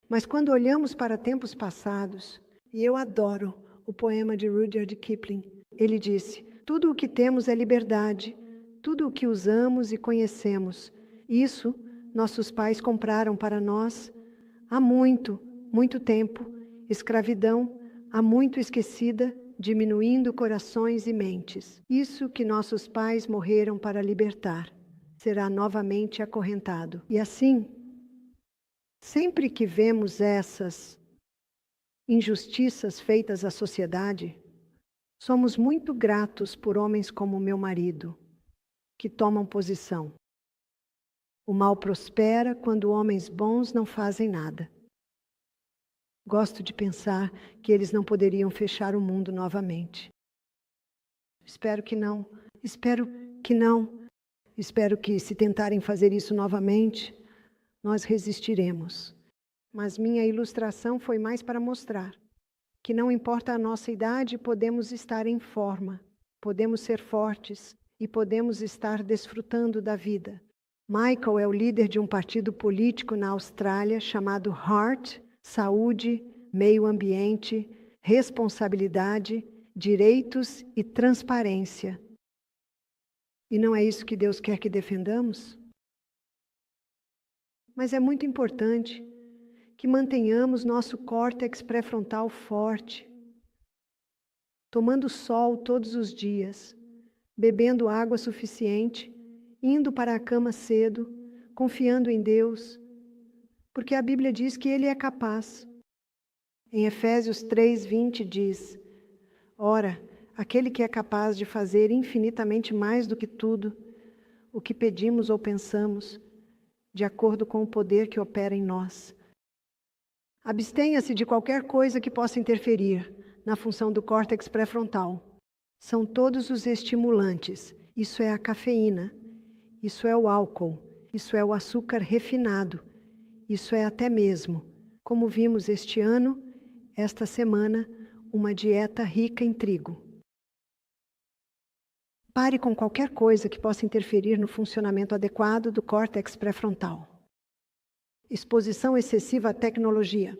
Mas quando olhamos para tempos passados, e eu adoro o poema de Rudyard Kipling, ele disse, tudo o que temos é liberdade, tudo o que usamos e conhecemos. Isso nossos pais compraram para nós há muito, muito tempo. Escravidão há muito esquecida, diminuindo corações e mentes. Isso que nossos pais morreram para libertar será novamente acorrentado. E assim, sempre que vemos essas injustiças feitas à sociedade, somos muito gratos por homens como meu marido, que tomam posição. O mal prospera quando homens bons não fazem nada. Gosto de pensar que eles não poderiam fechar o mundo novamente. Espero que não. Espero que não. Espero que, se tentarem fazer isso novamente, nós resistiremos. Mas minha ilustração foi mais para mostrar que não importa a nossa idade, podemos estar em forma, podemos ser fortes e podemos estar desfrutando da vida. Michael é o líder de um partido político na Austrália chamado Heart, Saúde, Meio Ambiente, Responsabilidade, Direitos e Transparência. E não é isso que Deus quer que defendamos? Mas é muito importante que mantenhamos nosso córtex pré-frontal forte, tomando sol todos os dias, bebendo água suficiente, indo para a cama cedo, confiando em Deus, porque a Bíblia diz que Ele é capaz. Em Efésios 3:20 diz, ora, aquele que é capaz de fazer infinitamente mais do que tudo, o que pedimos ou pensamos, de acordo com o poder que opera em nós. Abstenha-se de qualquer coisa que possa interferir na função do córtex pré-frontal. São todos os estimulantes. Isso é a cafeína, isso é o álcool, isso é o açúcar refinado, isso é até mesmo, como vimos este ano, esta semana, uma dieta rica em trigo. Pare com qualquer coisa que possa interferir no funcionamento adequado do córtex pré-frontal. Exposição excessiva à tecnologia.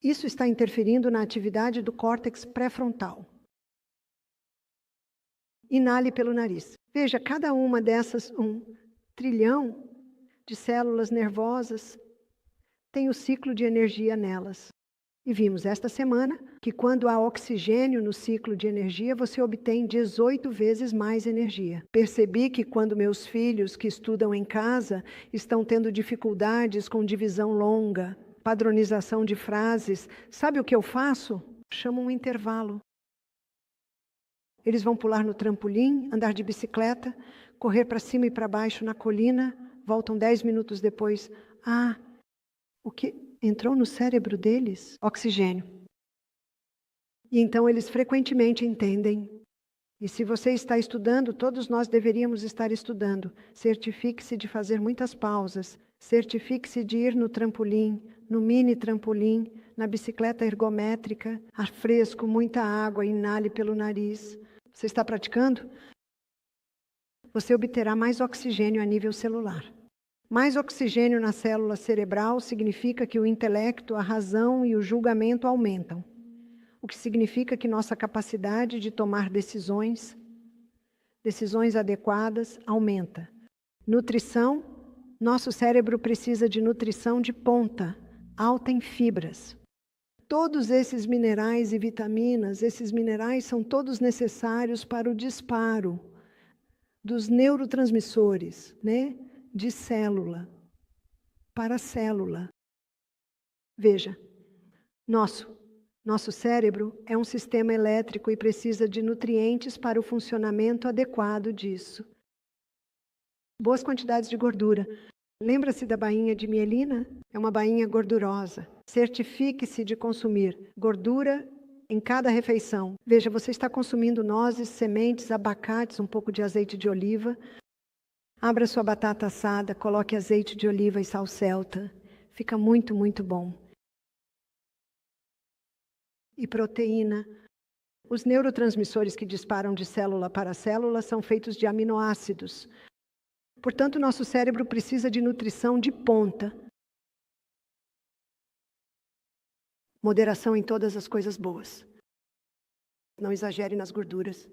Isso está interferindo na atividade do córtex pré-frontal. Inale pelo nariz. Veja, cada uma dessas, 1 trilhão de células nervosas, tem o ciclo de energia nelas. E vimos esta semana que quando há oxigênio no ciclo de energia, você obtém 18 vezes mais energia. Percebi que quando meus filhos que estudam em casa estão tendo dificuldades com divisão longa, padronização de frases, sabe o que eu faço? Chamo um intervalo. Eles vão pular no trampolim, andar de bicicleta, correr para cima e para baixo na colina, voltam 10 minutos depois. Ah, o que entrou no cérebro deles? Oxigênio. E então eles frequentemente entendem. E se você está estudando, todos nós deveríamos estar estudando. Certifique-se de fazer muitas pausas. Certifique-se de ir no trampolim, no mini trampolim, na bicicleta ergométrica, ar fresco, muita água, inale pelo nariz. Você está praticando? Você obterá mais oxigênio a nível celular. Mais oxigênio na célula cerebral significa que o intelecto, a razão e o julgamento aumentam. O que significa que nossa capacidade de tomar decisões adequadas, aumenta. Nutrição, nosso cérebro precisa de nutrição de ponta, alta em fibras. Todos esses minerais e vitaminas, esses minerais são todos necessários para o disparo dos neurotransmissores, né? De célula para célula. Veja, nosso cérebro é um sistema elétrico e precisa de nutrientes para o funcionamento adequado disso. Boas quantidades de gordura. Lembra-se da bainha de mielina? É uma bainha gordurosa. Certifique-se de consumir gordura em cada refeição. Veja, você está consumindo nozes, sementes, abacates, um pouco de azeite de oliva. Abra sua batata assada, coloque azeite de oliva e sal celta. Fica muito, muito bom. E proteína. Os neurotransmissores que disparam de célula para célula são feitos de aminoácidos. Portanto, nosso cérebro precisa de nutrição de ponta. Moderação em todas as coisas boas. Não exagere nas gorduras.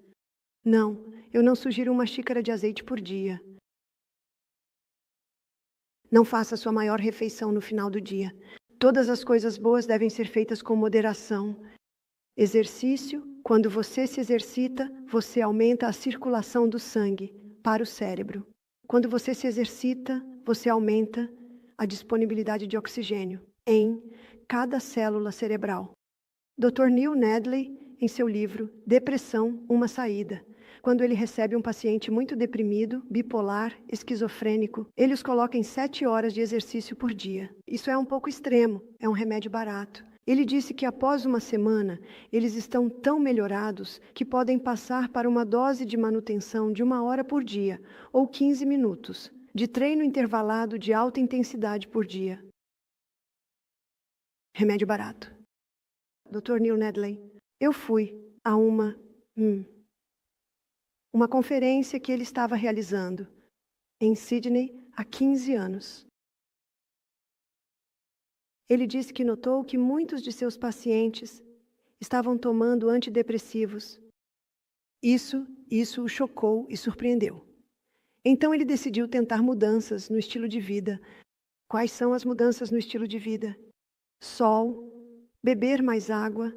Não, eu não sugiro uma xícara de azeite por dia. Não faça sua maior refeição no final do dia. Todas as coisas boas devem ser feitas com moderação. Exercício, quando você se exercita, você aumenta a circulação do sangue para o cérebro. Quando você se exercita, você aumenta a disponibilidade de oxigênio em cada célula cerebral. Dr. Neil Nedley, em seu livro Depressão, uma saída, quando ele recebe um paciente muito deprimido, bipolar, esquizofrênico, ele os coloca em 7 horas de exercício por dia. Isso é um pouco extremo, é um remédio barato. Ele disse que após uma semana, eles estão tão melhorados que podem passar para uma dose de manutenção de 1 hora por dia, ou 15 minutos, de treino intervalado de alta intensidade por dia. Remédio barato. Dr. Neil Nedley, eu fui a uma conferência que ele estava realizando em Sydney há 15 anos. Ele disse que notou que muitos de seus pacientes estavam tomando antidepressivos. Isso o chocou e surpreendeu. Então ele decidiu tentar mudanças no estilo de vida. Quais são as mudanças no estilo de vida? Sol, beber mais água,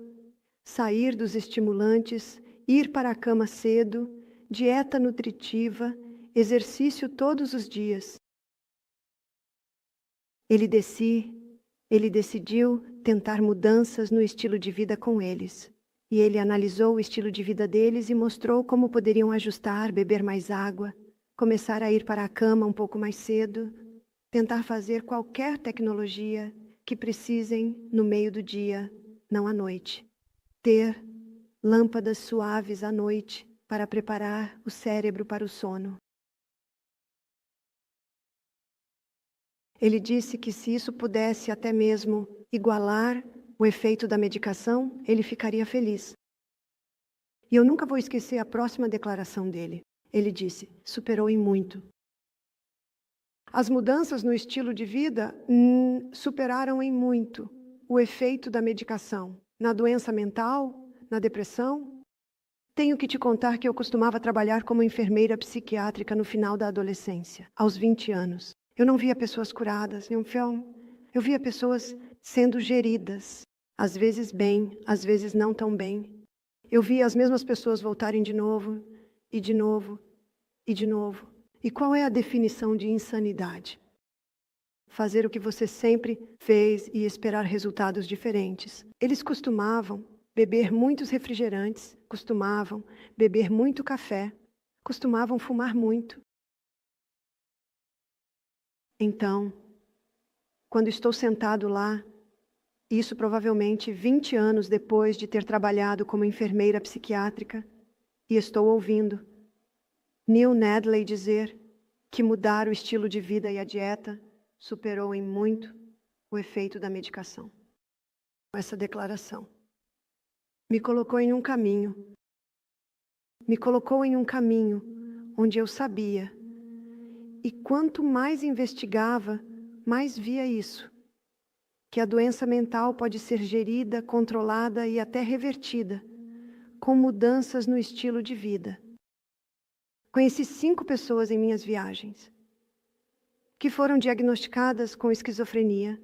sair dos estimulantes, ir para a cama cedo, dieta nutritiva, exercício todos os dias. Ele decidiu tentar mudanças no estilo de vida com eles. E ele analisou o estilo de vida deles e mostrou como poderiam ajustar, beber mais água, começar a ir para a cama um pouco mais cedo, tentar fazer qualquer tecnologia que precisem no meio do dia, não à noite. Ter lâmpadas suaves à noite para preparar o cérebro para o sono. Ele disse que se isso pudesse até mesmo igualar o efeito da medicação, ele ficaria feliz. E eu nunca vou esquecer a próxima declaração dele. Ele disse, superou em muito. As mudanças no estilo de vida superaram em muito o efeito da medicação. Na doença mental, na depressão. Tenho que te contar que eu costumava trabalhar como enfermeira psiquiátrica no final da adolescência, aos 20 anos. Eu não via pessoas curadas, eu via pessoas sendo geridas, às vezes bem, às vezes não tão bem. Eu via as mesmas pessoas voltarem de novo, e de novo, e de novo. E qual é a definição de insanidade? Fazer o que você sempre fez e esperar resultados diferentes. Eles costumavam beber muitos refrigerantes, costumavam beber muito café, costumavam fumar muito. Então, quando estou sentado lá, isso provavelmente 20 anos depois de ter trabalhado como enfermeira psiquiátrica, e estou ouvindo Neil Nedley dizer que mudar o estilo de vida e a dieta superou em muito o efeito da medicação. Essa declaração me colocou em um caminho. Me colocou em um caminho onde eu sabia. E quanto mais investigava, mais via isso. Que a doença mental pode ser gerida, controlada e até revertida, com mudanças no estilo de vida. Conheci 5 pessoas em minhas viagens que foram diagnosticadas com esquizofrenia,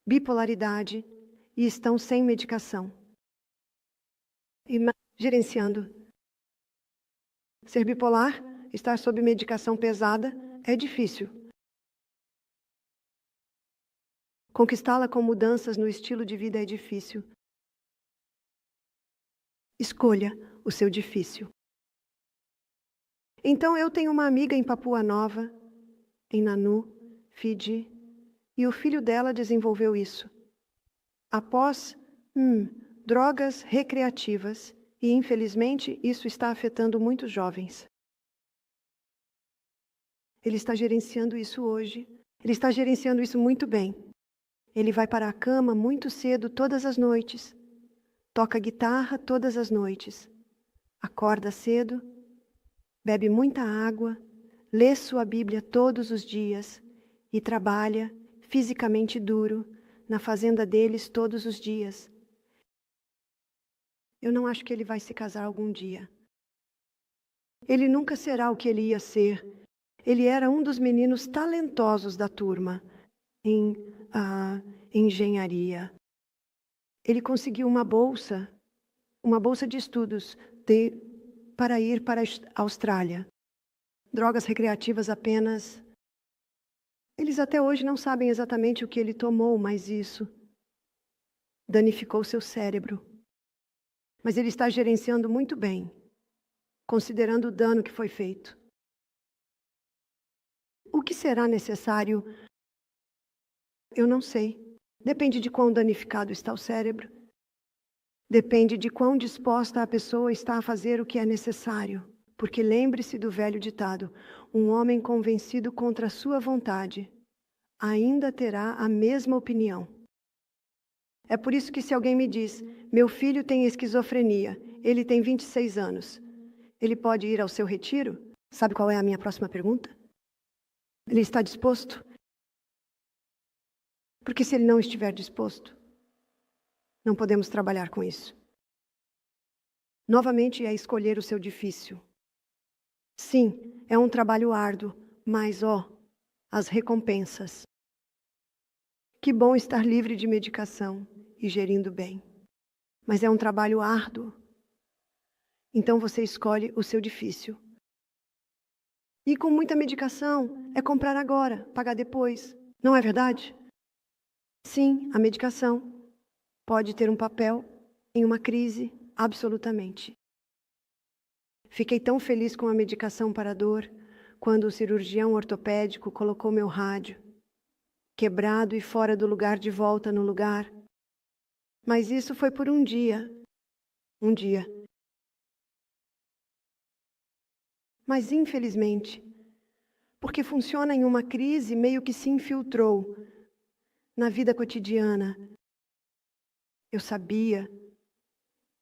bipolaridade e estão sem medicação. E gerenciando. Ser bipolar, estar sob medicação pesada, é difícil. Conquistá-la com mudanças no estilo de vida é difícil. Escolha o seu difícil. Então eu tenho uma amiga em Papua Nova, em Nanu, Fiji, e o filho dela desenvolveu isso. Após drogas recreativas, e infelizmente isso está afetando muitos jovens. Ele está gerenciando isso hoje. Ele está gerenciando isso muito bem. Ele vai para a cama muito cedo todas as noites. Toca guitarra todas as noites. Acorda cedo. Bebe muita água. Lê sua Bíblia todos os dias. E trabalha, fisicamente duro, na fazenda deles todos os dias. Eu não acho que ele vai se casar algum dia. Ele nunca será o que ele ia ser. Ele era um dos meninos talentosos da turma em engenharia. Ele conseguiu uma bolsa de estudos para ir para a Austrália. Drogas recreativas apenas. Eles até hoje não sabem exatamente o que ele tomou, mas isso danificou seu cérebro. Mas ele está gerenciando muito bem, considerando o dano que foi feito. O que será necessário? Eu não sei. Depende de quão danificado está o cérebro. Depende de quão disposta a pessoa está a fazer o que é necessário. Porque lembre-se do velho ditado: um homem convencido contra a sua vontade ainda terá a mesma opinião. É por isso que se alguém me diz, meu filho tem esquizofrenia, ele tem 26 anos, ele pode ir ao seu retiro? Sabe qual é a minha próxima pergunta? Ele está disposto? Porque se ele não estiver disposto, não podemos trabalhar com isso. Novamente é escolher o seu difícil. Sim, é um trabalho árduo, mas as recompensas. Que bom estar livre de medicação e gerindo bem. Mas é um trabalho árduo. Então você escolhe o seu difícil. E com muita medicação, é comprar agora, pagar depois. Não é verdade? Sim, a medicação pode ter um papel em uma crise, absolutamente. Fiquei tão feliz com a medicação para a dor, quando o cirurgião ortopédico colocou meu rádio, quebrado e fora do lugar de volta no lugar. Mas isso foi por um dia. Um dia. Mas infelizmente, porque funciona em uma crise, meio que se infiltrou na vida cotidiana. Eu sabia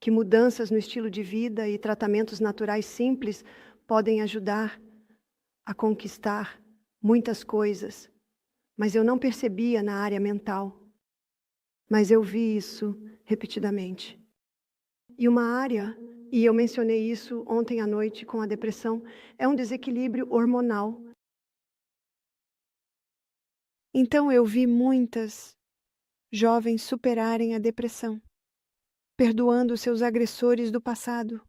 que mudanças no estilo de vida e tratamentos naturais simples podem ajudar a conquistar muitas coisas, mas eu não percebia na área mental. Mas eu vi isso repetidamente. E uma área, e eu mencionei isso ontem à noite com a depressão, é um desequilíbrio hormonal. Então eu vi muitas jovens superarem a depressão, perdoando seus agressores do passado,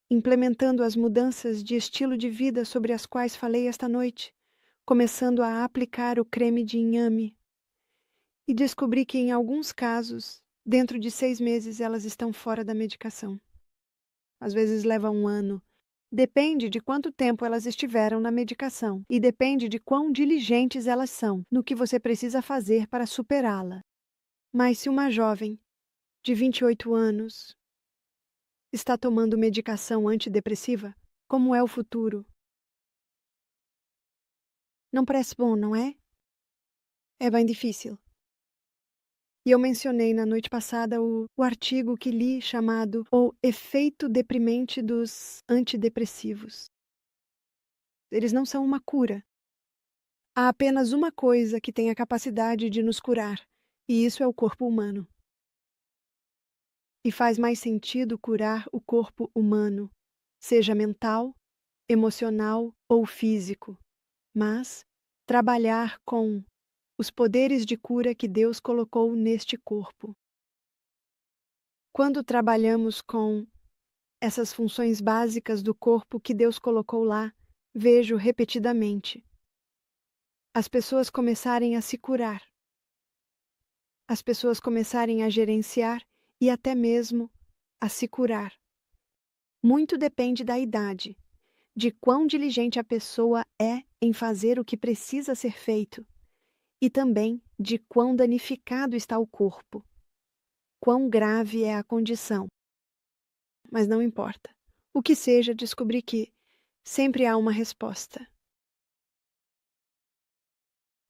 implementando as mudanças de estilo de vida sobre as quais falei esta noite, começando a aplicar o creme de inhame. E descobri que, em alguns casos, Dentro de 6 meses, elas estão fora da medicação. Às vezes leva 1 ano. Depende de quanto tempo elas estiveram na medicação e depende de quão diligentes elas são no que você precisa fazer para superá-la. Mas se uma jovem de 28 anos está tomando medicação antidepressiva, como é o futuro? Não parece bom, não é? É bem difícil. E eu mencionei na noite passada o artigo que li chamado O Efeito Deprimente dos Antidepressivos. Eles não são uma cura. Há apenas uma coisa que tem a capacidade de nos curar, e isso é o corpo humano. E faz mais sentido curar o corpo humano, seja mental, emocional ou físico, mas trabalhar com os poderes de cura que Deus colocou neste corpo. Quando trabalhamos com essas funções básicas do corpo que Deus colocou lá, vejo repetidamente as pessoas começarem a se curar, as pessoas começarem a gerenciar e até mesmo a se curar. Muito depende da idade, de quão diligente a pessoa é em fazer o que precisa ser feito e também de quão danificado está o corpo, quão grave é a condição. Mas não importa. O que seja, descobri que sempre há uma resposta.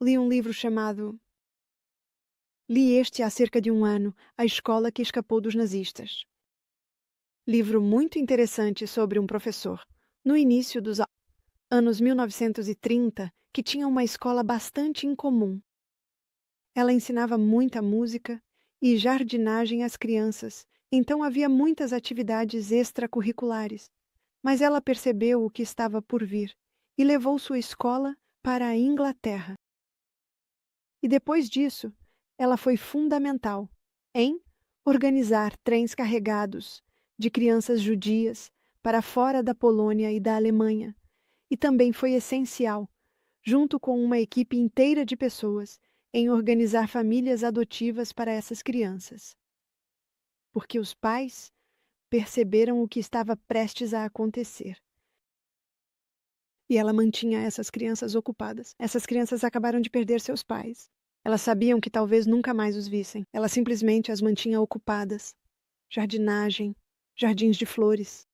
Li um livro chamado Li este há cerca de 1 ano, A Escola que Escapou dos Nazistas. Livro muito interessante sobre um professor, no início dos anos 1930, que tinha uma escola bastante incomum. Ela ensinava muita música e jardinagem às crianças, então havia muitas atividades extracurriculares. Mas ela percebeu o que estava por vir e levou sua escola para a Inglaterra. E depois disso, ela foi fundamental em organizar trens carregados de crianças judias para fora da Polônia e da Alemanha. E também foi essencial, junto com uma equipe inteira de pessoas, em organizar famílias adotivas para essas crianças. Porque os pais perceberam o que estava prestes a acontecer. E ela mantinha essas crianças ocupadas. Essas crianças acabaram de perder seus pais. Elas sabiam que talvez nunca mais os vissem. Ela simplesmente as mantinha ocupadas. Jardinagem, jardins de flores.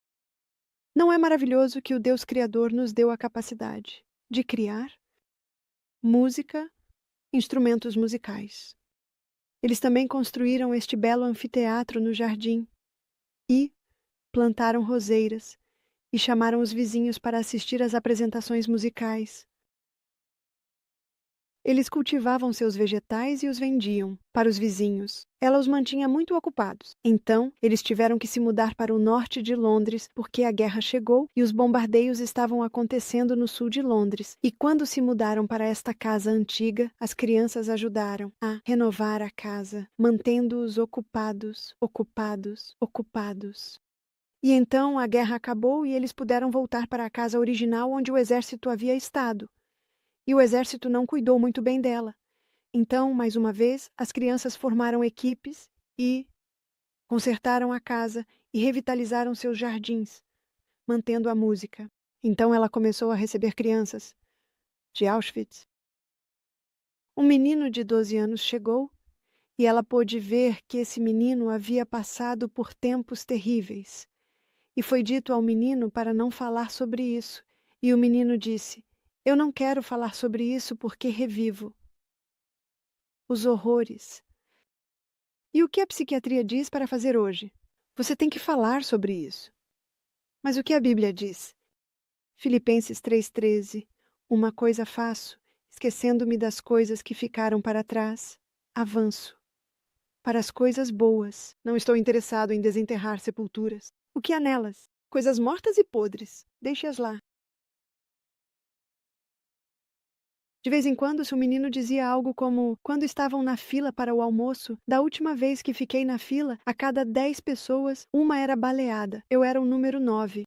Não é maravilhoso que o Deus Criador nos deu a capacidade de criar música, instrumentos musicais. Eles também construíram este belo anfiteatro no jardim e plantaram roseiras e chamaram os vizinhos para assistir às apresentações musicais. Eles cultivavam seus vegetais e os vendiam para os vizinhos. Ela os mantinha muito ocupados. Então, eles tiveram que se mudar para o norte de Londres porque a guerra chegou e os bombardeios estavam acontecendo no sul de Londres. E quando se mudaram para esta casa antiga, as crianças ajudaram a renovar a casa, mantendo-os ocupados, ocupados, ocupados. E então a guerra acabou e eles puderam voltar para a casa original onde o exército havia estado. E o exército não cuidou muito bem dela. Então, mais uma vez, as crianças formaram equipes e consertaram a casa e revitalizaram seus jardins, mantendo a música. Então ela começou a receber crianças de Auschwitz. Um menino de 12 anos chegou e ela pôde ver que esse menino havia passado por tempos terríveis. E foi dito ao menino para não falar sobre isso. E o menino disse: "Eu não quero falar sobre isso porque revivo os horrores." E o que a psiquiatria diz para fazer hoje? Você tem que falar sobre isso. Mas o que a Bíblia diz? Filipenses 3,13. Uma coisa faço, esquecendo-me das coisas que ficaram para trás, avanço para as coisas boas. Não estou interessado em desenterrar sepulturas. O que há nelas? Coisas mortas e podres. Deixe-as lá. De vez em quando, se o menino dizia algo como: "Quando estavam na fila para o almoço, da última vez que fiquei na fila, a cada 10 pessoas, uma era baleada. Eu era o número 9."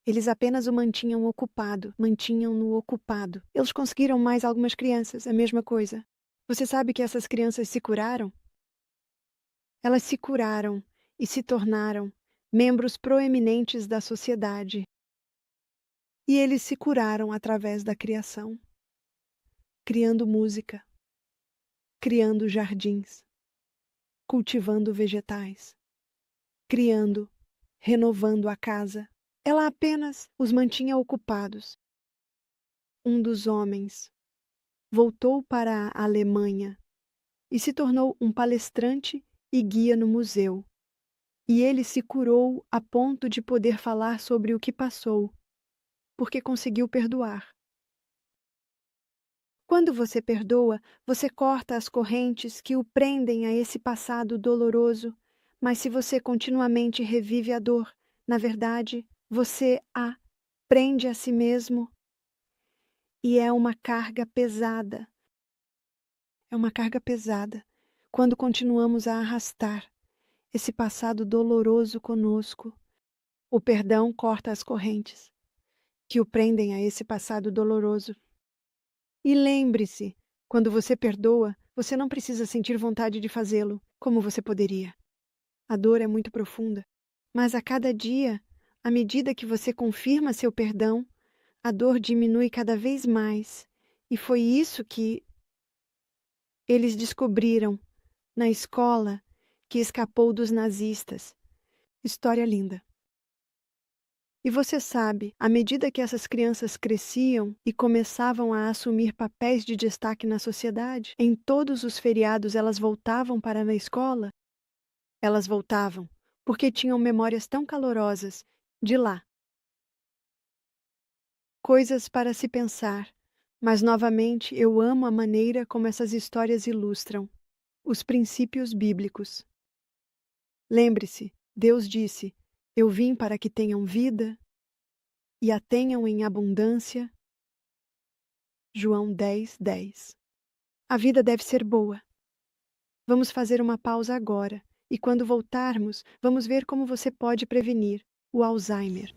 Eles apenas o mantinham ocupado, mantinham-no ocupado. Eles conseguiram mais algumas crianças, a mesma coisa. Você sabe que essas crianças se curaram? Elas se curaram e se tornaram membros proeminentes da sociedade. E eles se curaram através da criação, criando música, criando jardins, cultivando vegetais, criando, renovando a casa. Ela apenas os mantinha ocupados. Um dos homens voltou para a Alemanha e se tornou um palestrante e guia no museu. E ele se curou a ponto de poder falar sobre o que passou, porque conseguiu perdoar. Quando você perdoa, você corta as correntes que o prendem a esse passado doloroso, mas se você continuamente revive a dor, na verdade, você a prende a si mesmo e é uma carga pesada. É uma carga pesada quando continuamos a arrastar esse passado doloroso conosco. O perdão corta as correntes que o prendem a esse passado doloroso. E lembre-se, quando você perdoa, você não precisa sentir vontade de fazê-lo, como você poderia. A dor é muito profunda, mas a cada dia, à medida que você confirma seu perdão, a dor diminui cada vez mais. E foi isso que eles descobriram na escola que escapou dos nazistas. História linda. E você sabe, à medida que essas crianças cresciam e começavam a assumir papéis de destaque na sociedade, em todos os feriados elas voltavam para a escola? Elas voltavam porque tinham memórias tão calorosas de lá. Coisas para se pensar, mas novamente eu amo a maneira como essas histórias ilustram os princípios bíblicos. Lembre-se, Deus disse: "Eu vim para que tenham vida e a tenham em abundância." João 10:10. A vida deve ser boa. Vamos fazer uma pausa agora e quando voltarmos, vamos ver como você pode prevenir o Alzheimer.